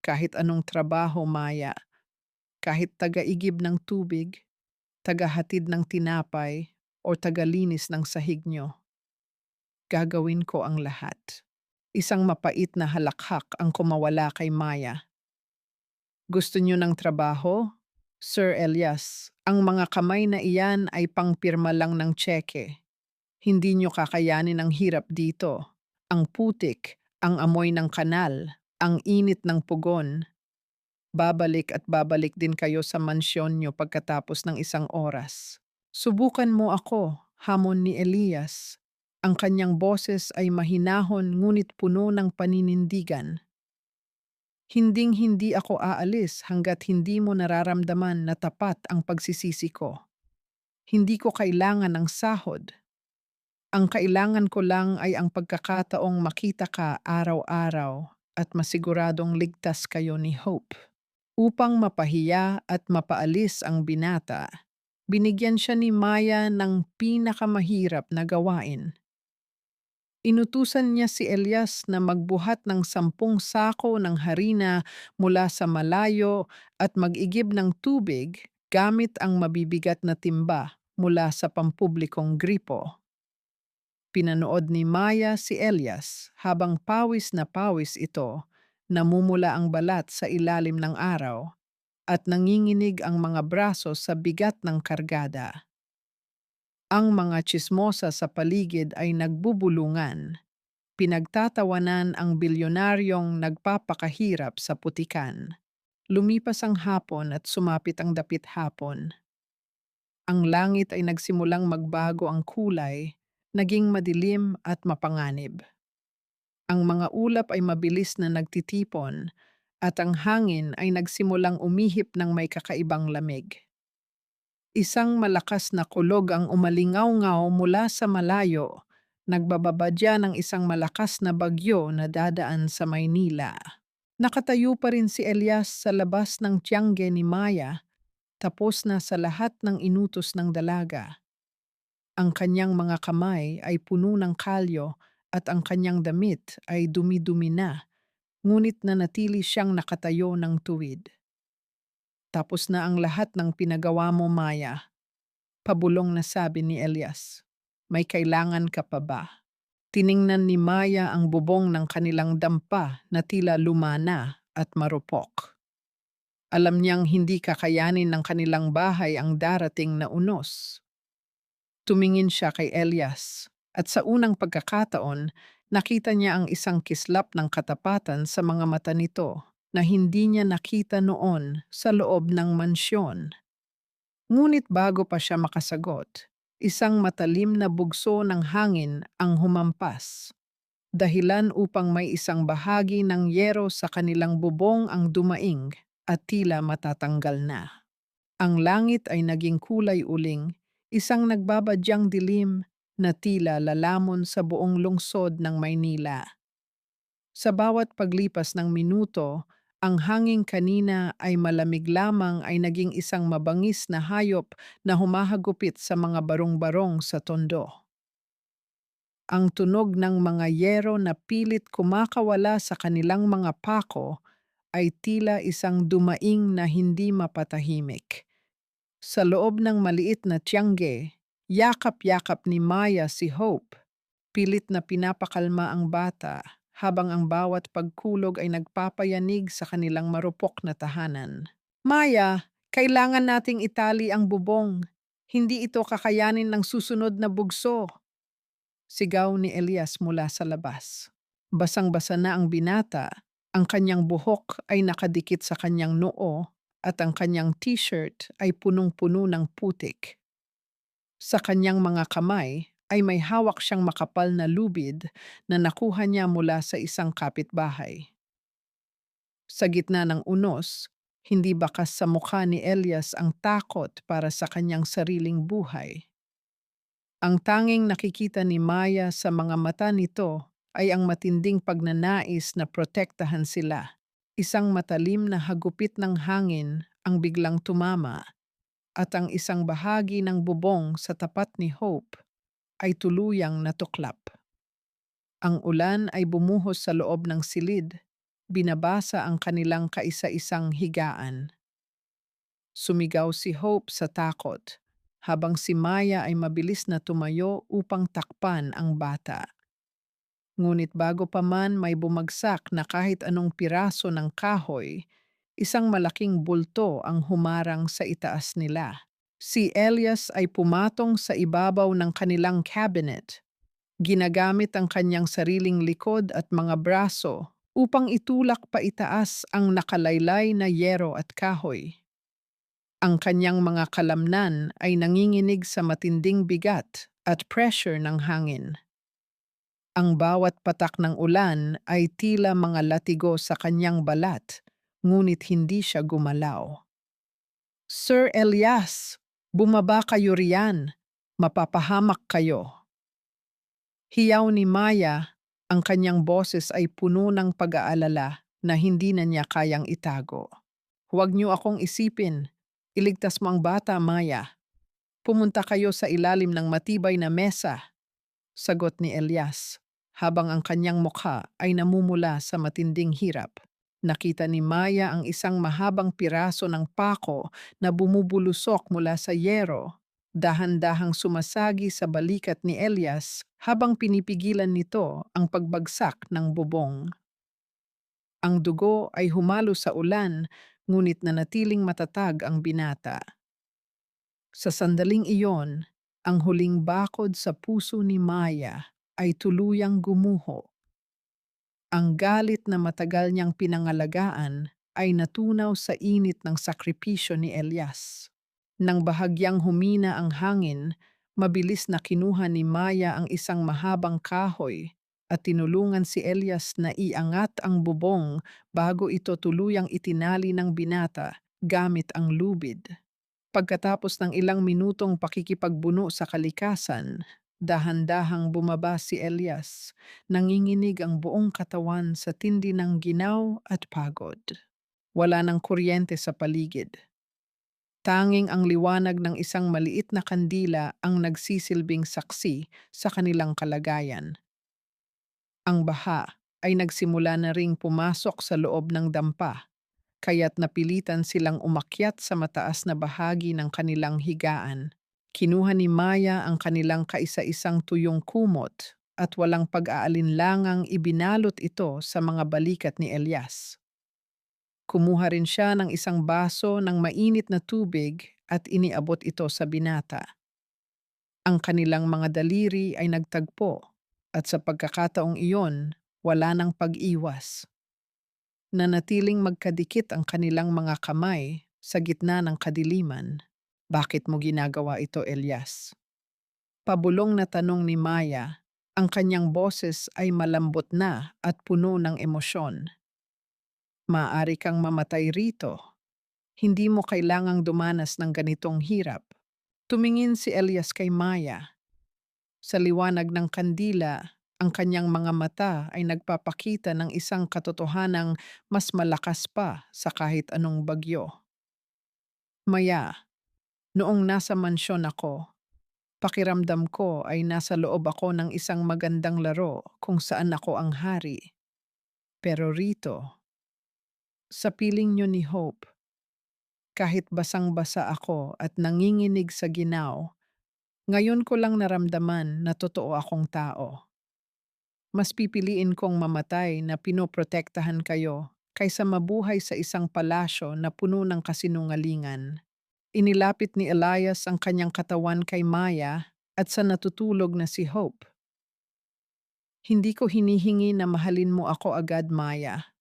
Kahit anong trabaho, Maya. Kahit taga-igib ng tubig, tagahatid ng tinapay, o tagalinis ng sahig nyo. Gagawin ko ang lahat. Isang mapait na halakhak ang kumawala kay Maya. Gusto niyo ng trabaho? Sir Elias, ang mga kamay na iyan ay pangpirma lang ng tseke. Hindi niyo kakayanin ang hirap dito. Ang putik, ang amoy ng kanal, ang init ng pugon. Babalik at babalik din kayo sa mansyon niyo pagkatapos ng isang oras. Subukan mo ako, hamon ni Elias. Ang kanyang boses ay mahinahon ngunit puno ng paninindigan. Hinding-hindi ako aalis hanggat hindi mo nararamdaman na tapat ang pagsisisi ko. Hindi ko kailangan ng sahod. Ang kailangan ko lang ay ang pagkakataong makita ka araw-araw at masiguradong ligtas kayo ni Hope. Upang mapahiya at mapaalis ang binata, binigyan siya ni Maya ng pinakamahirap na gawain. Inutusan niya si Elias na magbuhat ng 10 sako ng harina mula sa malayo at mag-igib ng tubig gamit ang mabibigat na timba mula sa pampublikong gripo. Pinanood ni Maya si Elias habang pawis na pawis ito, namumula ang balat sa ilalim ng araw at nanginginig ang mga braso sa bigat ng kargada. Ang mga tsismosa sa paligid ay nagbubulungan. Pinagtatawanan ang bilyonaryong nagpapakahirap sa putikan. Lumipas ang hapon at sumapit ang dapit hapon. Ang langit ay nagsimulang magbago ang kulay, naging madilim at mapanganib. Ang mga ulap ay mabilis na nagtitipon at ang hangin ay nagsimulang umihip ng may kakaibang lamig. Isang malakas na kulog ang umalingaw-ngaw mula sa malayo. Nagbababadya ng isang malakas na bagyo na dadaan sa Maynila. Nakatayo pa rin si Elias sa labas ng tiyangge ni Maya, tapos na sa lahat ng inutos ng dalaga. Ang kanyang mga kamay ay puno ng kalyo at ang kanyang damit ay dumi-dumi na, ngunit nanatili siyang nakatayo ng tuwid. Tapos na ang lahat ng pinagawa mo, Maya. Pabulong na sabi ni Elias. May kailangan ka pa ba? Tiningnan ni Maya ang bubong ng kanilang dampa na tila lumana at marupok. Alam niyang hindi kakayanin ng kanilang bahay ang darating na unos. Tumingin siya kay Elias at sa unang pagkakataon, nakita niya ang isang kislap ng katapatan sa mga mata nito na hindi niya nakita noon sa loob ng mansyon. Ngunit bago pa siya makasagot, isang matalim na bugso ng hangin ang humampas. Dahilan upang may isang bahagi ng yero sa kanilang bubong ang dumaing at tila matatanggal na. Ang langit ay naging kulay uling, isang nagbabadyang dilim na tila lalamon sa buong lungsod ng Maynila. Sa bawat paglipas ng minuto, ang hangin kanina ay malamig lamang ay naging isang mabangis na hayop na humahagupit sa mga barong-barong sa tondo. Ang tunog ng mga yero na pilit kumakawala sa kanilang mga pako ay tila isang dumaing na hindi mapatahimik. Sa loob ng maliit na tiyangge, yakap-yakap ni Maya si Hope. Pilit na pinapakalma ang bata habang ang bawat pagkulog ay nagpapayanig sa kanilang marupok na tahanan. Maya, kailangan nating itali ang bubong. Hindi ito kakayanin ng susunod na bugso. Sigaw ni Elias mula sa labas. Basang-basa na ang binata, ang kanyang buhok ay nakadikit sa kanyang noo at ang kanyang t-shirt ay punong-puno ng putik. Sa kanyang mga kamay ay may hawak siyang makapal na lubid na nakuha niya mula sa isang kapitbahay. Sa gitna ng unos, hindi bakas sa mukha ni Elias ang takot para sa kanyang sariling buhay. Ang tanging nakikita ni Maya sa mga mata nito ay ang matinding pagnanais na protektahan sila. Isang matalim na hagupit ng hangin ang biglang tumama at ang isang bahagi ng bubong sa tapat ni Hope ay tuluyang natuklap. Ang ulan ay bumuhos sa loob ng silid, binabasa ang kanilang kaisa-isang higaan. Sumigaw si Hope sa takot, habang si Maya ay mabilis na tumayo upang takpan ang bata. Ngunit bago pa man may bumagsak na kahit anong piraso ng kahoy, isang malaking bulto ang humarang sa itaas nila. Si Elias ay pumatong sa ibabaw ng kanilang cabinet, ginagamit ang kanyang sariling likod at mga braso upang itulak pa itaas ang nakalaylay na yero at kahoy. Ang kanyang mga kalamnan ay nanginginig sa matinding bigat at pressure ng hangin. Ang bawat patak ng ulan ay tila mga latigo sa kanyang balat, ngunit hindi siya gumalaw. Sir Elias, bumaba kayo riyan. Mapapahamak kayo. Hiyaw ni Maya, ang kanyang boses ay puno ng pag-aalala na hindi na niya kayang itago. Huwag niyo akong isipin. Iligtas mo ang bata, Maya. Pumunta kayo sa ilalim ng matibay na mesa, sagot ni Elias, habang ang kanyang mukha ay namumula sa matinding hirap. Nakita ni Maya ang isang mahabang piraso ng pako na bumubulusok mula sa yero, dahan-dahang sumasagi sa balikat ni Elias habang pinipigilan nito ang pagbagsak ng bubong. Ang dugo ay humalo sa ulan, ngunit nanatiling matatag ang binata. Sa sandaling iyon, ang huling bakod sa puso ni Maya ay tuluyang gumuho. Ang galit na matagal niyang pinangalagaan ay natunaw sa init ng sakripisyo ni Elias. Nang bahagyang humina ang hangin, mabilis na kinuha ni Maya ang isang mahabang kahoy at tinulungan si Elias na iangat ang bubong bago ito tuluyang itinali ng binata gamit ang lubid. Pagkatapos ng ilang minutong pakikipagbuno sa kalikasan, dahan-dahang bumaba si Elias. Nanginginig ang buong katawan sa tindi ng ginaw at pagod. Wala ng kuryente sa paligid. Tanging ang liwanag ng isang maliit na kandila ang nagsisilbing saksi sa kanilang kalagayan. Ang baha ay nagsimula na ring pumasok sa loob ng dampa, kaya't napilitan silang umakyat sa mataas na bahagi ng kanilang higaan. Kinuha ni Maya ang kanilang kaisa-isang tuyong kumot at walang pag-aalinlangang ibinalot ito sa mga balikat ni Elias. Kumuha rin siya ng isang baso ng mainit na tubig at iniabot ito sa binata. Ang kanilang mga daliri ay nagtagpo at sa pagkakataong iyon, wala ng pag-iwas. Nanatiling magkadikit ang kanilang mga kamay sa gitna ng kadiliman. Bakit mo ginagawa ito, Elias? Pabulong na tanong ni Maya, ang kanyang boses ay malambot na at puno ng emosyon. Maaari kang mamatay rito. Hindi mo kailangang dumanas ng ganitong hirap. Tumingin si Elias kay Maya. Sa liwanag ng kandila, ang kanyang mga mata ay nagpapakita ng isang katotohanang mas malakas pa sa kahit anong bagyo. Maya, noong nasa mansyon ako, pakiramdam ko ay nasa loob ako ng isang magandang laro kung saan ako ang hari. Pero rito, sa piling nyo ni Hope, kahit basang-basa ako at nanginginig sa ginaw, ngayon ko lang naramdaman na totoo akong tao. Mas pipiliin kong mamatay na pinoprotektahan kayo kaysa mabuhay sa isang palasyo na puno ng kasinungalingan. Inilapit ni Elias ang kanyang katawan kay Maya at sa natutulog na si Hope. Hindi ko hinihingi na mahalin mo ako agad, Maya.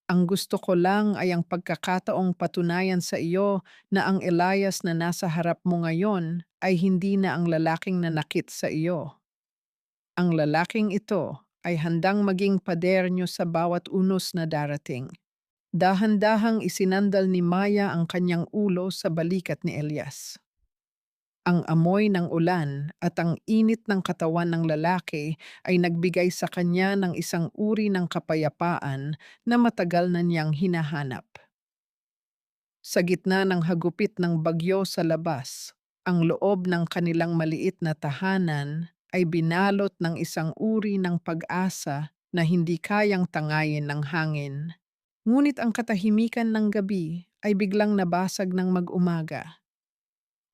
Ang gusto ko lang ay ang pagkakataong patunayan sa iyo na ang Elias na nasa harap mo ngayon ay hindi na ang lalaking nanakit sa iyo. Ang lalaking ito ay handang maging pader nyo sa bawat unos na darating. Dahan-dahang isinandal ni Maya ang kanyang ulo sa balikat ni Elias. Ang amoy ng ulan at ang init ng katawan ng lalaki ay nagbigay sa kanya ng isang uri ng kapayapaan na matagal na niyang hinahanap. Sa gitna ng hagupit ng bagyo sa labas, ang loob ng kanilang maliit na tahanan ay binalot ng isang uri ng pag-asa na hindi kayang tangayin ng hangin. Ngunit ang katahimikan ng gabi ay biglang nabasag ng mag-umaga.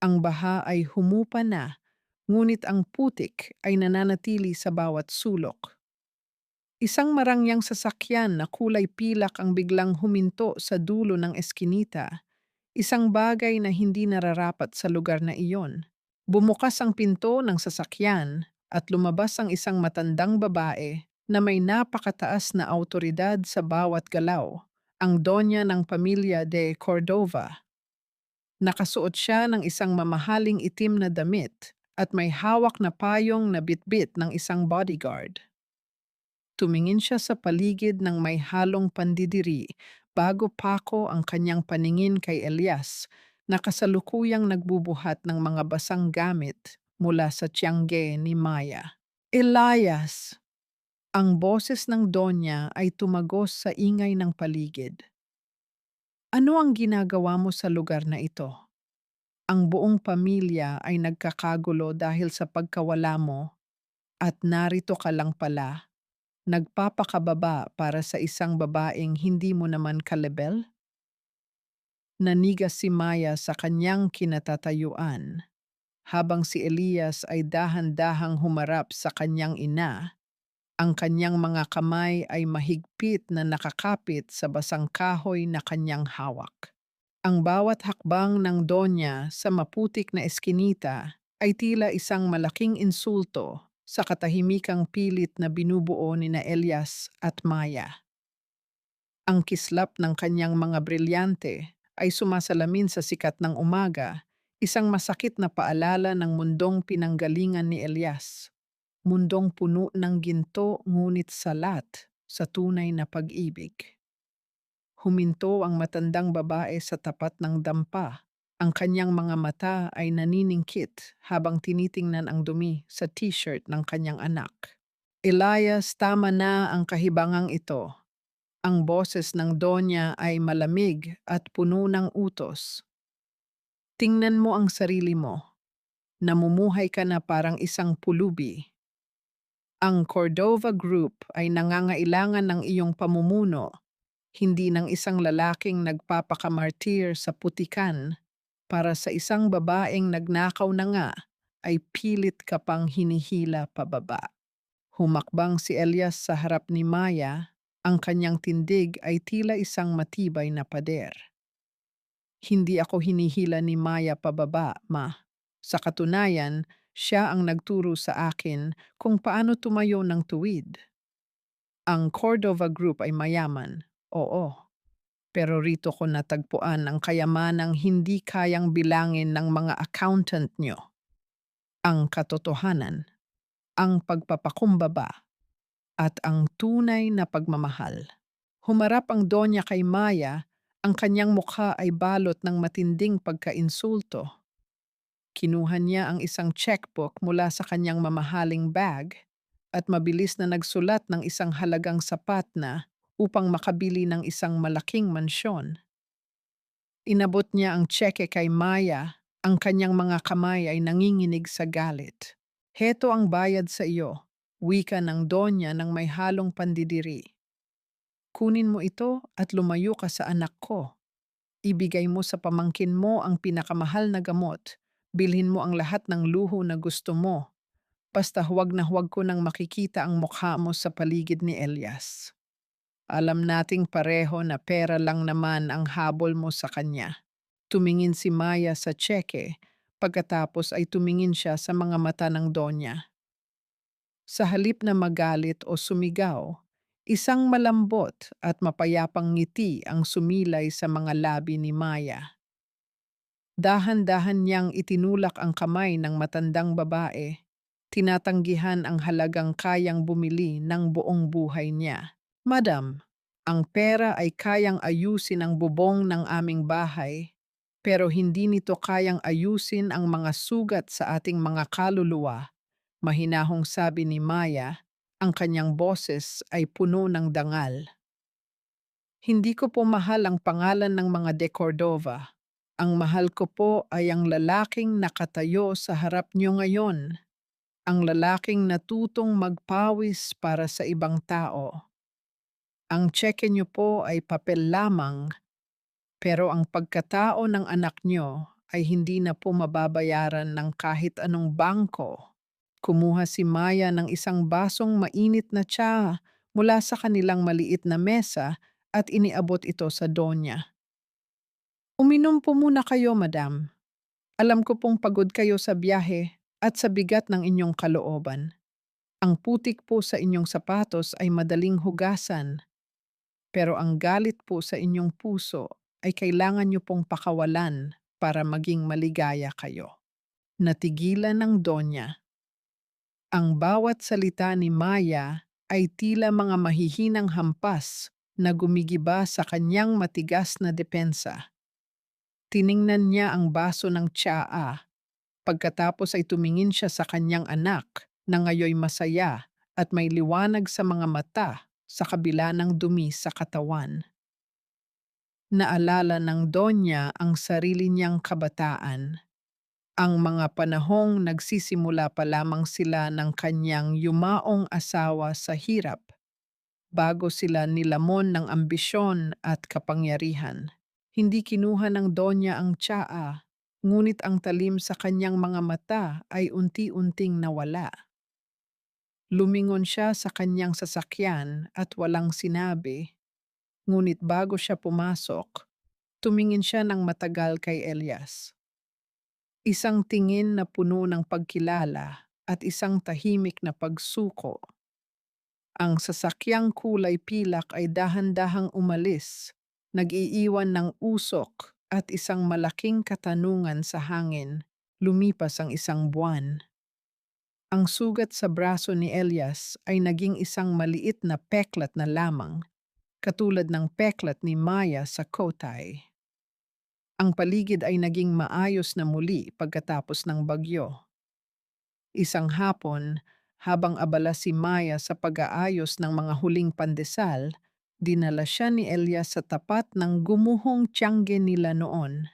Ang baha ay humupa na, ngunit ang putik ay nananatili sa bawat sulok. Isang marangyang sasakyan na kulay pilak ang biglang huminto sa dulo ng eskinita, isang bagay na hindi nararapat sa lugar na iyon. Bumukas ang pinto ng sasakyan at lumabas ang isang matandang babae na may napakataas na autoridad sa bawat galaw, ang donya ng pamilya de Cordova. Nakasuot siya ng isang mamahaling itim na damit at may hawak na payong na bitbit ng isang bodyguard. Tumingin siya sa paligid ng may halong pandidiri bago pako ang kanyang paningin kay Elias na kasalukuyang nagbubuhat ng mga basang gamit mula sa tiyangge ni Maya. Elias! Ang boses ng Donya ay tumagos sa ingay ng paligid. Ano ang ginagawa mo sa lugar na ito? Ang buong pamilya ay nagkakagulo dahil sa pagkawala mo at narito ka lang pala. Nagpapakababa para sa isang babaeng hindi mo naman kalebel? Nanigas si Maya sa kanyang kinatatayuan, habang si Elias ay dahan-dahang humarap sa kanyang ina. Ang kanyang mga kamay ay mahigpit na nakakapit sa basang kahoy na kanyang hawak. Ang bawat hakbang ng Donya sa maputik na eskinita ay tila isang malaking insulto sa katahimikang pilit na binubuo ni na Elias at Maya. Ang kislap ng kanyang mga brilyante ay sumasalamin sa sikat ng umaga, isang masakit na paalala ng mundong pinanggalingan ni Elias. Mundong puno ng ginto ngunit salat sa tunay na pag-ibig. Huminto ang matandang babae sa tapat ng dampa, Ang kanyang mga mata ay naniningkit habang tinitingnan ang dumi sa t-shirt ng kanyang anak. Elias, tama na ang kahibangang ito. Ang boses ng Donya ay malamig at puno ng utos. Tingnan mo ang sarili mo. Namumuhay ka na parang isang pulubi. Ang Cordova Group ay nangangailangan ng iyong pamumuno, hindi ng isang lalaking nagpapakamartir sa putikan para sa isang babaeng nagnakaw na nga ay pilit ka pang hinihila pababa. Humakbang si Elias sa harap ni Maya, ang kanyang tindig ay tila isang matibay na pader. Hindi ako hinihila ni Maya pababa, ma. Sa katunayan, siya ang nagturo sa akin kung paano tumayo ng tuwid. Ang Cordova Group ay mayaman, oo. Pero rito ko natagpuan ang kayamanang hindi kayang bilangin ng mga accountant nyo. Ang katotohanan, ang pagpapakumbaba, at ang tunay na pagmamahal. Humarap ang Donya kay Maya, ang kanyang mukha ay balot ng matinding pagkainsulto. Kinuha niya ang isang checkbook mula sa kanyang mamahaling bag at mabilis na nagsulat ng isang halagang sapat na upang makabili ng isang malaking mansyon. Inabot niya ang tseke kay Maya, ang kanyang mga kamay ay nanginginig sa galit. Heto ang bayad sa iyo, wika ng Donya ng may halong pandidiri. Kunin mo ito at lumayo ka sa anak ko. Ibigay mo sa pamangkin mo ang pinakamahal na gamot. Bilhin mo ang lahat ng luho na gusto mo. Basta huwag na huwag ko nang makikita ang mukha mo sa paligid ni Elias. Alam nating pareho na pera lang naman ang habol mo sa kanya. Tumingin si Maya sa tseke, pagkatapos ay tumingin siya sa mga mata ng Donya. Sa halip na magalit o sumigaw, isang malambot at mapayapang ngiti ang sumilay sa mga labi ni Maya. Dahan-dahan niyang itinulak ang kamay ng matandang babae, tinatanggihan ang halagang kayang bumili ng buong buhay niya. Madam, ang pera ay kayang ayusin ang bubong ng aming bahay, pero hindi nito kayang ayusin ang mga sugat sa ating mga kaluluwa. Mahinahong sabi ni Maya, ang kanyang boses ay puno ng dangal. Hindi ko po mahal ang pangalan ng mga de Cordova. Ang mahal ko po ay ang lalaking nakatayo sa harap niyo ngayon. Ang lalaking natutong magpawis para sa ibang tao. Ang tseke niyo po ay papel lamang, pero ang pagkatao ng anak niyo ay hindi na po mababayaran ng kahit anong bangko. Kumuha si Maya ng isang basong mainit na tsa mula sa kanilang maliit na mesa at iniabot ito sa Donya. Uminom po muna kayo, madam. Alam ko pong pagod kayo sa biyahe at sa bigat ng inyong kalooban. Ang putik po sa inyong sapatos ay madaling hugasan, pero ang galit po sa inyong puso ay kailangan niyo pong pakawalan para maging maligaya kayo. Natigilan ng Donya. Ang bawat salita ni Maya ay tila mga mahihinang hampas na gumigiba sa kanyang matigas na depensa. Tiningnan niya ang baso ng tsaa, pagkatapos ay tumingin siya sa kanyang anak na ngayoy masaya at may liwanag sa mga mata sa kabila ng dumi sa katawan. Naalala ng Donya ang sarili niyang kabataan. Ang mga panahong nagsisimula pa lamang sila ng kanyang yumaong asawa sa hirap bago sila nilamon ng ambisyon at kapangyarihan. Hindi kinuha ng Donya ang tsaa, ngunit ang talim sa kanyang mga mata ay unti-unting nawala. Lumingon siya sa kanyang sasakyan at walang sinabi, ngunit bago siya pumasok, tumingin siya ng matagal kay Elias. Isang tingin na puno ng pagkilala at isang tahimik na pagsuko. Ang sasakyang kulay pilak ay dahan-dahang umalis, nag-iiwan ng usok at isang malaking katanungan sa hangin. Lumipas ang isang buwan. Ang sugat sa braso ni Elias ay naging isang maliit na peklat na lamang, katulad ng peklat ni Maya sa kotay. Ang paligid ay naging maayos na muli pagkatapos ng bagyo. Isang hapon, habang abala si Maya sa pag-aayos ng mga huling pandesal, dinala siya ni Elias sa tapat ng gumuhong tiyangge nila noon.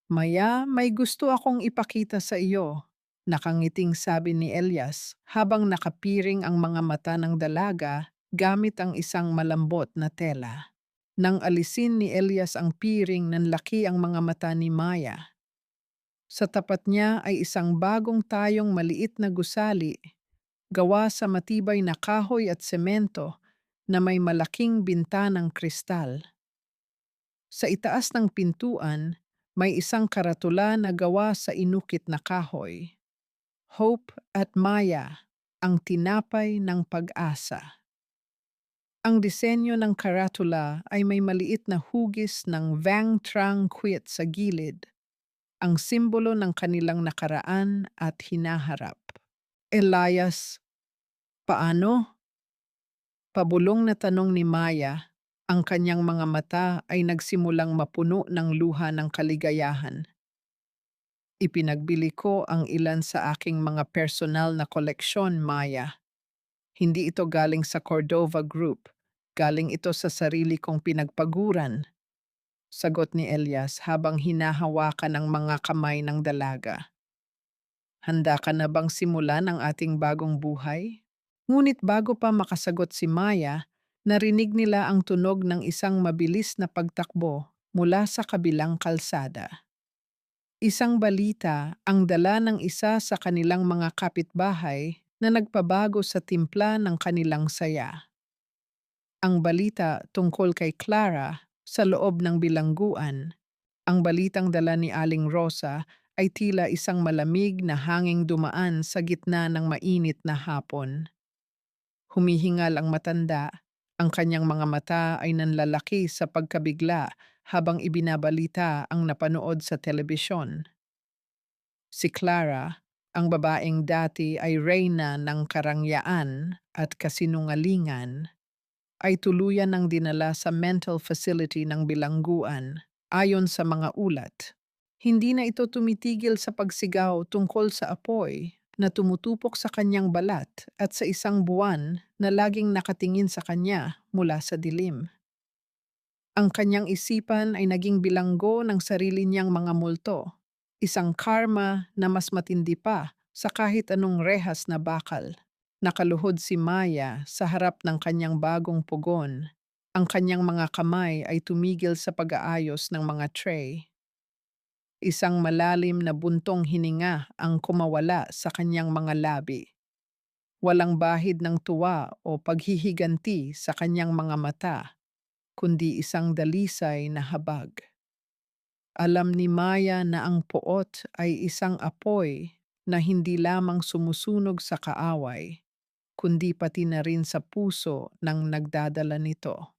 "Maya, may gusto akong ipakita sa iyo," nakangiting sabi ni Elias habang nakapiring ang mga mata ng dalaga gamit ang isang malambot na tela. Nang alisin ni Elias ang piring, nanlaki ang mga mata ni Maya. Sa tapat niya ay isang bagong tayong maliit na gusali, gawa sa matibay na kahoy at semento na may malaking bintanang kristal. Sa itaas ng pintuan, may isang karatula na gawa sa inukit na kahoy. Hope at Maya, ang tinapay ng pag-asa. Ang disenyo ng karatula ay may maliit na hugis ng Vang Trang Quit sa gilid, ang simbolo ng kanilang nakaraan at hinaharap. Elias, paano? Pabulong na tanong ni Maya, ang kanyang mga mata ay nagsimulang mapuno ng luha ng kaligayahan. Ipinagbili ko ang ilan sa aking mga personal na koleksyon, Maya. Hindi ito galing sa Cordova Group. Galing ito sa sarili kong pinagpaguran, sagot ni Elias habang hinahawakan ang mga kamay ng dalaga. Handa ka na bang simulan ang ating bagong buhay? Ngunit bago pa makasagot si Maya, narinig nila ang tunog ng isang mabilis na pagtakbo mula sa kabilang kalsada. Isang balita ang dala ng isa sa kanilang mga kapitbahay na nagpabago sa timpla ng kanilang saya. Ang balita tungkol kay Clara sa loob ng bilangguan. Ang balitang dala ni Aling Rosa ay tila isang malamig na hanging dumaan sa gitna ng mainit na hapon. Humihingal ang matanda, ang kanyang mga mata ay nanlalaki sa pagkabigla habang ibinabalita ang napanood sa telebisyon. Si Clara, ang babaeng dati ay reyna ng karangyaan at kasinungalingan, ay tuluyan ng dinala sa mental facility ng bilangguan ayon sa mga ulat. Hindi na ito tumitigil sa pagsigaw tungkol sa apoy na tumutupok sa kanyang balat at sa isang buwan na laging nakatingin sa kanya mula sa dilim. Ang kanyang isipan ay naging bilanggo ng sarili niyang mga multo, isang karma na mas matindi pa sa kahit anong rehas na bakal. Nakaluhod si Maya sa harap ng kanyang bagong pugon. Ang kanyang mga kamay ay tumigil sa pag-aayos ng mga tray. Isang malalim na buntong hininga ang kumawala sa kanyang mga labi. Walang bahid ng tuwa o paghihiganti sa kanyang mga mata, kundi isang dalisay na habag. Alam ni Maya na ang poot ay isang apoy na hindi lamang sumusunog sa kaaway, kundi pati na rin sa puso ng nagdadala nito.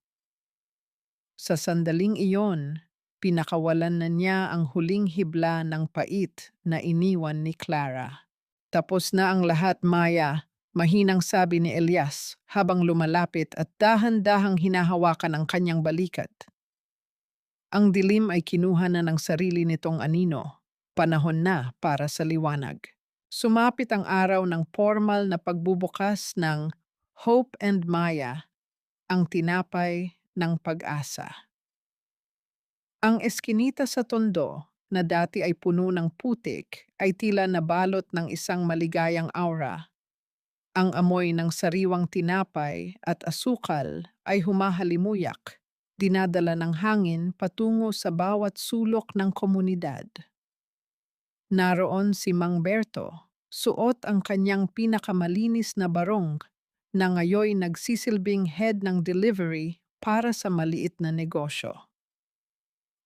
Sa sandaling iyon, pinakawalan na niya ang huling hibla ng pait na iniwan ni Clara. "Tapos na ang lahat, Maya," mahinang sabi ni Elias habang lumalapit at dahan-dahang hinahawakan ang kanyang balikat. Ang dilim ay kinuha na ng sarili nitong anino. Panahon na para sa liwanag. Sumapit ang araw ng formal na pagbubukas ng Hope and Maya, ang tinapay ng pag-asa. Ang eskinita sa tondo, na dati ay puno ng putik, ay tila nabalot ng isang maligayang aura. Ang amoy ng sariwang tinapay at asukal ay humahalimuyak, dinadala ng hangin patungo sa bawat sulok ng komunidad. Naroon si Mang Berto, suot ang kanyang pinakamalinis na barong na ngayoy nagsisilbing head ng delivery para sa maliit na negosyo.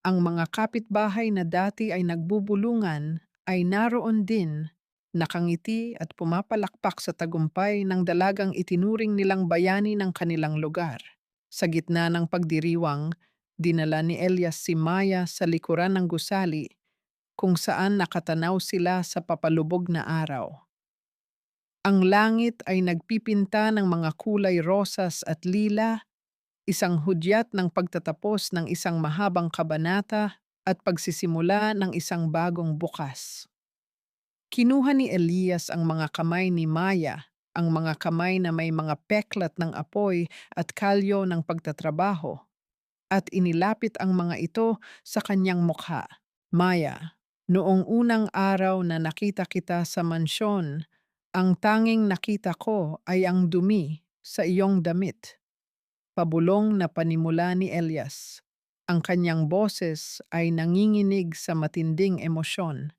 Ang mga kapitbahay na dati ay nagbubulungan ay naroon din, nakangiti at pumapalakpak sa tagumpay ng dalagang itinuring nilang bayani ng kanilang lugar. Sa gitna ng pagdiriwang, dinala ni Elias si Maya sa likuran ng gusali kung saan nakatanaw sila sa papalubog na araw. Ang langit ay nagpipinta ng mga kulay rosas at lila, isang hudyat ng pagtatapos ng isang mahabang kabanata at pagsisimula ng isang bagong bukas. Kinuha ni Elias ang mga kamay ni Maya, ang mga kamay na may mga peklat ng apoy at kalyo ng pagtatrabaho, at inilapit ang mga ito sa kanyang mukha. Maya, noong unang araw na nakita kita sa mansyon, ang tanging nakita ko ay ang dumi sa iyong damit. Pabulong na panimula ni Elias. Ang kanyang boses ay nanginginig sa matinding emosyon.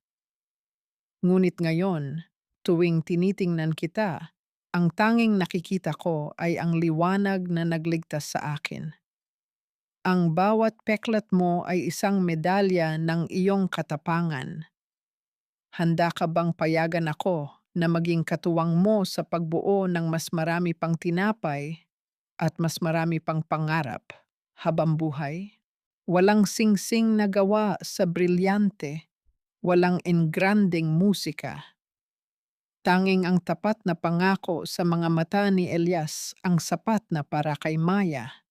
Ngunit ngayon, tuwing tinitingnan kita, ang tanging nakikita ko ay ang liwanag na nagligtas sa akin. Ang bawat peklat mo ay isang medalya ng iyong katapangan. Handa ka bang payagan ako na maging katuwang mo sa pagbuo ng mas marami pang tinapay at mas marami pang pangarap habang buhay? Walang singsing na gawa sa brilyante, walang engranding musika. Tanging ang tapat na pangako sa mga mata ni Elias ang sapat na para kay Maya.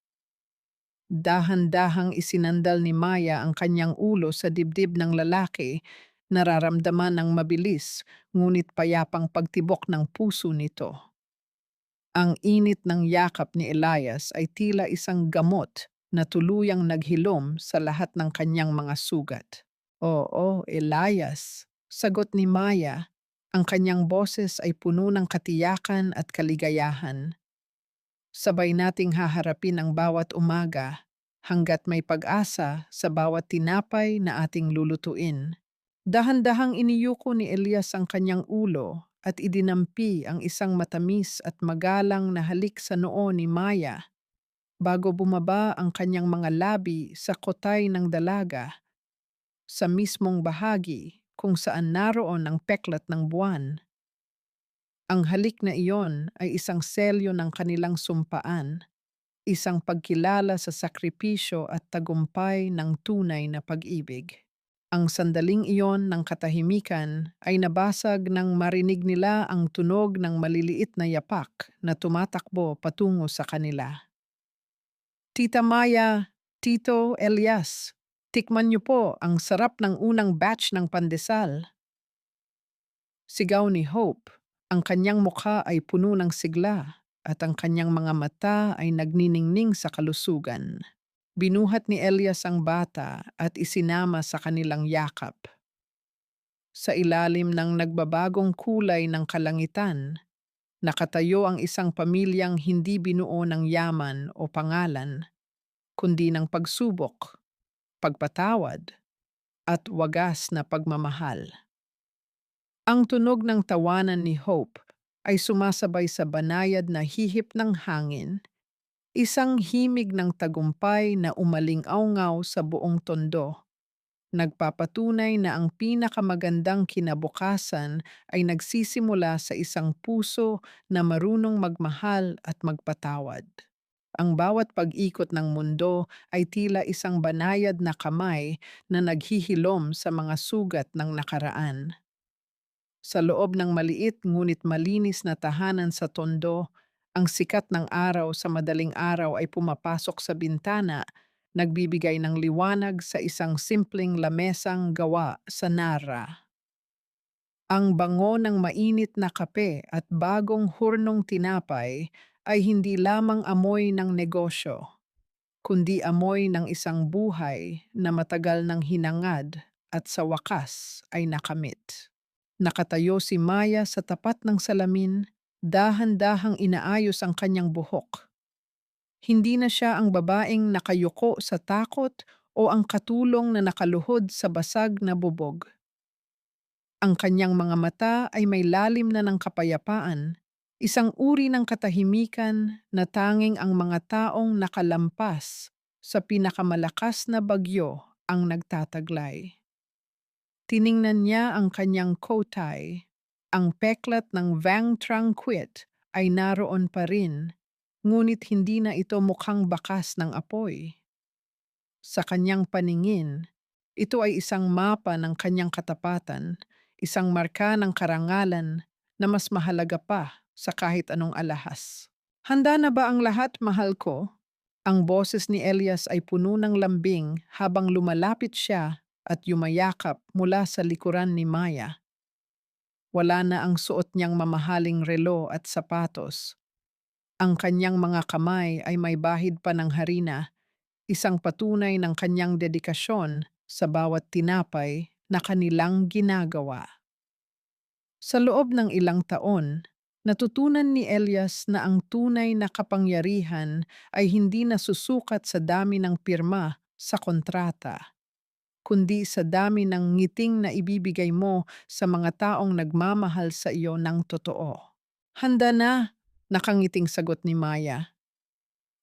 Dahan-dahang isinandal ni Maya ang kanyang ulo sa dibdib ng lalaki, nararamdaman ng mabilis ngunit payapang pagtibok ng puso nito. Ang init ng yakap ni Elias ay tila isang gamot na tuluyang naghilom sa lahat ng kanyang mga sugat. Oo, Elias, sagot ni Maya. Ang kanyang boses ay puno ng katiyakan at kaligayahan. Sabay nating haharapin ang bawat umaga hanggat may pag-asa sa bawat tinapay na ating lulutuin. Dahan-dahang iniyuko ni Elias ang kanyang ulo at idinampi ang isang matamis at magalang na halik sa noo ni Maya bago bumaba ang kanyang mga labi sa kotay ng dalaga sa mismong bahagi kung saan naroon ang peklat ng buwan. Ang halik na iyon ay isang selyo ng kanilang sumpaan, isang pagkilala sa sakripisyo at tagumpay ng tunay na pag-ibig. Ang sandaling iyon ng katahimikan ay nabasag nang marinig nila ang tunog ng maliliit na yapak na tumatakbo patungo sa kanila. Tita Maya, Tito Elias, tikman niyo po ang sarap ng unang batch ng pandesal. Sigaw ni Hope, ang kanyang mukha ay puno ng sigla at ang kanyang mga mata ay nagniningning sa kalusugan. Binuhat ni Elias ang bata at isinama sa kanilang yakap. Sa ilalim ng nagbabagong kulay ng kalangitan, nakatayo ang isang pamilyang hindi binuo ng yaman o pangalan, kundi ng pagsubok, pagpatawad, at wagas na pagmamahal. Ang tunog ng tawanan ni Hope ay sumasabay sa banayad na hihip ng hangin, isang himig ng tagumpay na umaling-awngaw sa buong tondo. Nagpapatunay na ang pinakamagandang kinabukasan ay nagsisimula sa isang puso na marunong magmahal at magpatawad. Ang bawat pag-ikot ng mundo ay tila isang banayad na kamay na naghihilom sa mga sugat ng nakaraan. Sa loob ng maliit ngunit malinis na tahanan sa tondo, ang sikat ng araw sa madaling araw ay pumapasok sa bintana, nagbibigay ng liwanag sa isang simpleng lamesang gawa sa nara. Ang bango ng mainit na kape at bagong hurnong tinapay ay hindi lamang amoy ng negosyo, kundi amoy ng isang buhay na matagal ng hinangad at sa wakas ay nakamit. Nakatayo si Maya sa tapat ng salamin, dahan-dahang inaayos ang kanyang buhok. Hindi na siya ang babaeng nakayuko sa takot o ang katulong na nakaluhod sa basag na bubog. Ang kanyang mga mata ay may lalim na ng kapayapaan, isang uri ng katahimikan na tanging ang mga taong nakalampas sa pinakamalakas na bagyo ang nagtataglay. Tiningnan niya ang kanyang kotay. Ang peklat ng Vang Trang Quit ay naroon pa rin, ngunit hindi na ito mukhang bakas ng apoy. Sa kanyang paningin, ito ay isang mapa ng kanyang katapatan, isang marka ng karangalan na mas mahalaga pa sa kahit anong alahas. Handa na ba ang lahat, mahal ko? Ang boses ni Elias ay puno ng lambing habang lumalapit siya at yumayakap mula sa likuran ni Maya. Wala na ang suot niyang mamahaling relo at sapatos. Ang kanyang mga kamay ay may bahid pa ng harina, isang patunay ng kanyang dedikasyon sa bawat tinapay na kanilang ginagawa. Sa loob ng ilang taon, natutunan ni Elias na ang tunay na kapangyarihan ay hindi nasusukat sa dami ng pirma sa kontrata, kundi sa dami ng ngiting na ibibigay mo sa mga taong nagmamahal sa iyo ng totoo. Handa na, nakangiting sagot ni Maya.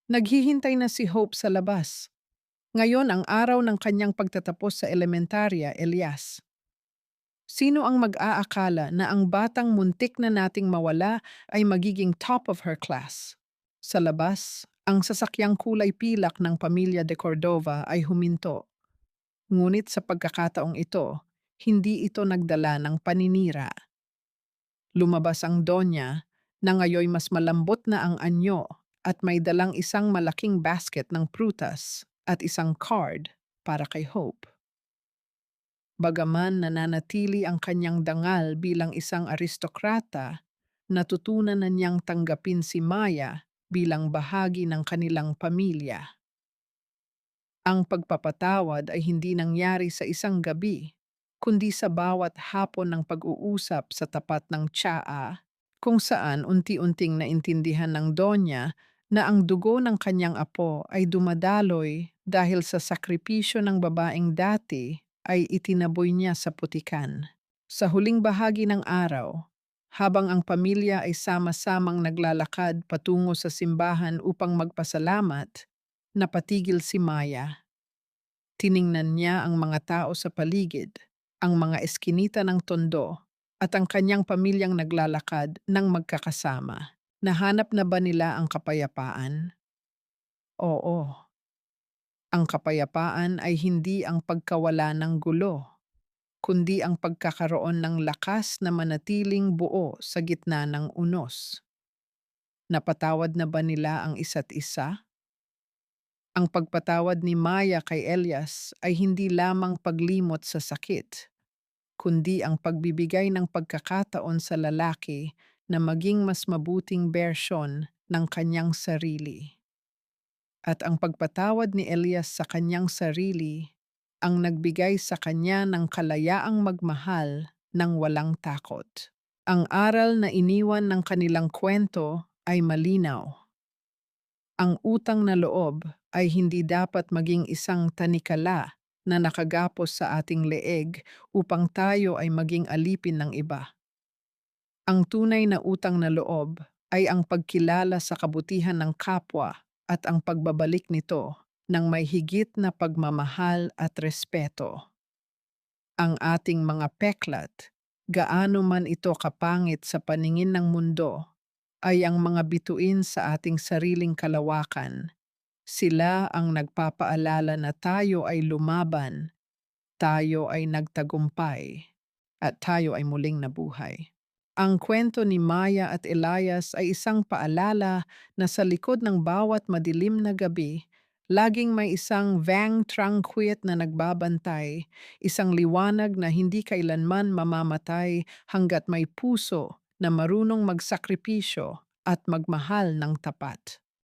Naghihintay na si Hope sa labas. Ngayon ang araw ng kanyang pagtatapos sa elementarya, Elias. Sino ang mag-aakala na ang batang muntik na nating mawala ay magiging top of her class? Sa labas, ang sasakyang kulay pilak ng pamilya de Cordova ay huminto. Ngunit sa pagkakataong ito, hindi ito nagdala ng paninira. Lumabas ang Donya na ngayoy mas malambot na ang anyo at may dalang isang malaking basket ng prutas at isang card para kay Hope. Bagaman nananatili ang kanyang dangal bilang isang aristokrata, natutunan na niyang tanggapin si Maya bilang bahagi ng kanilang pamilya. Ang pagpapatawad ay hindi nangyari sa isang gabi, kundi sa bawat hapon ng pag-uusap sa tapat ng tsaa, kung saan unti-unting naintindihan ng Donya na ang dugo ng kanyang apo ay dumadaloy dahil sa sakripisyo ng babaeng dati ay itinaboy niya sa putikan. Sa huling bahagi ng araw, habang ang pamilya ay sama-samang naglalakad patungo sa simbahan upang magpasalamat, napatigil si Maya. Tiningnan niya ang mga tao sa paligid, ang mga eskinita ng tondo, at ang kanyang pamilyang naglalakad ng magkakasama. Nahanap na ba nila ang kapayapaan? Oo. Ang kapayapaan ay hindi ang pagkawala ng gulo, kundi ang pagkakaroon ng lakas na manatiling buo sa gitna ng unos. Napatawad na ba nila ang isa't isa? Ang pagpatawad ni Maya kay Elias ay hindi lamang paglimot sa sakit, kundi ang pagbibigay ng pagkakataon sa lalaki na maging mas mabuting bersyon ng kanyang sarili. At ang pagpatawad ni Elias sa kanyang sarili ang nagbigay sa kanya ng kalayaang magmahal ng walang takot. Ang aral na iniwan ng kanilang kwento ay malinaw. Ang utang na loob ay hindi dapat maging isang tanikala na nakagapos sa ating leeg upang tayo ay maging alipin ng iba. Ang tunay na utang na loob ay ang pagkilala sa kabutihan ng kapwa at ang pagbabalik nito ng may higit na pagmamahal at respeto. Ang ating mga peklat, gaano man ito kapangit sa paningin ng mundo, ay ang mga bituin sa ating sariling kalawakan. Sila ang nagpapaalala na tayo ay lumaban, tayo ay nagtagumpay, at tayo ay muling nabuhay. Ang kwento ni Maya at Elias ay isang paalala na sa likod ng bawat madilim na gabi, laging may isang Vang Trangquit na nagbabantay, isang liwanag na hindi kailanman mamamatay hanggat may puso na marunong magsakripisyo at magmahal ng tapat.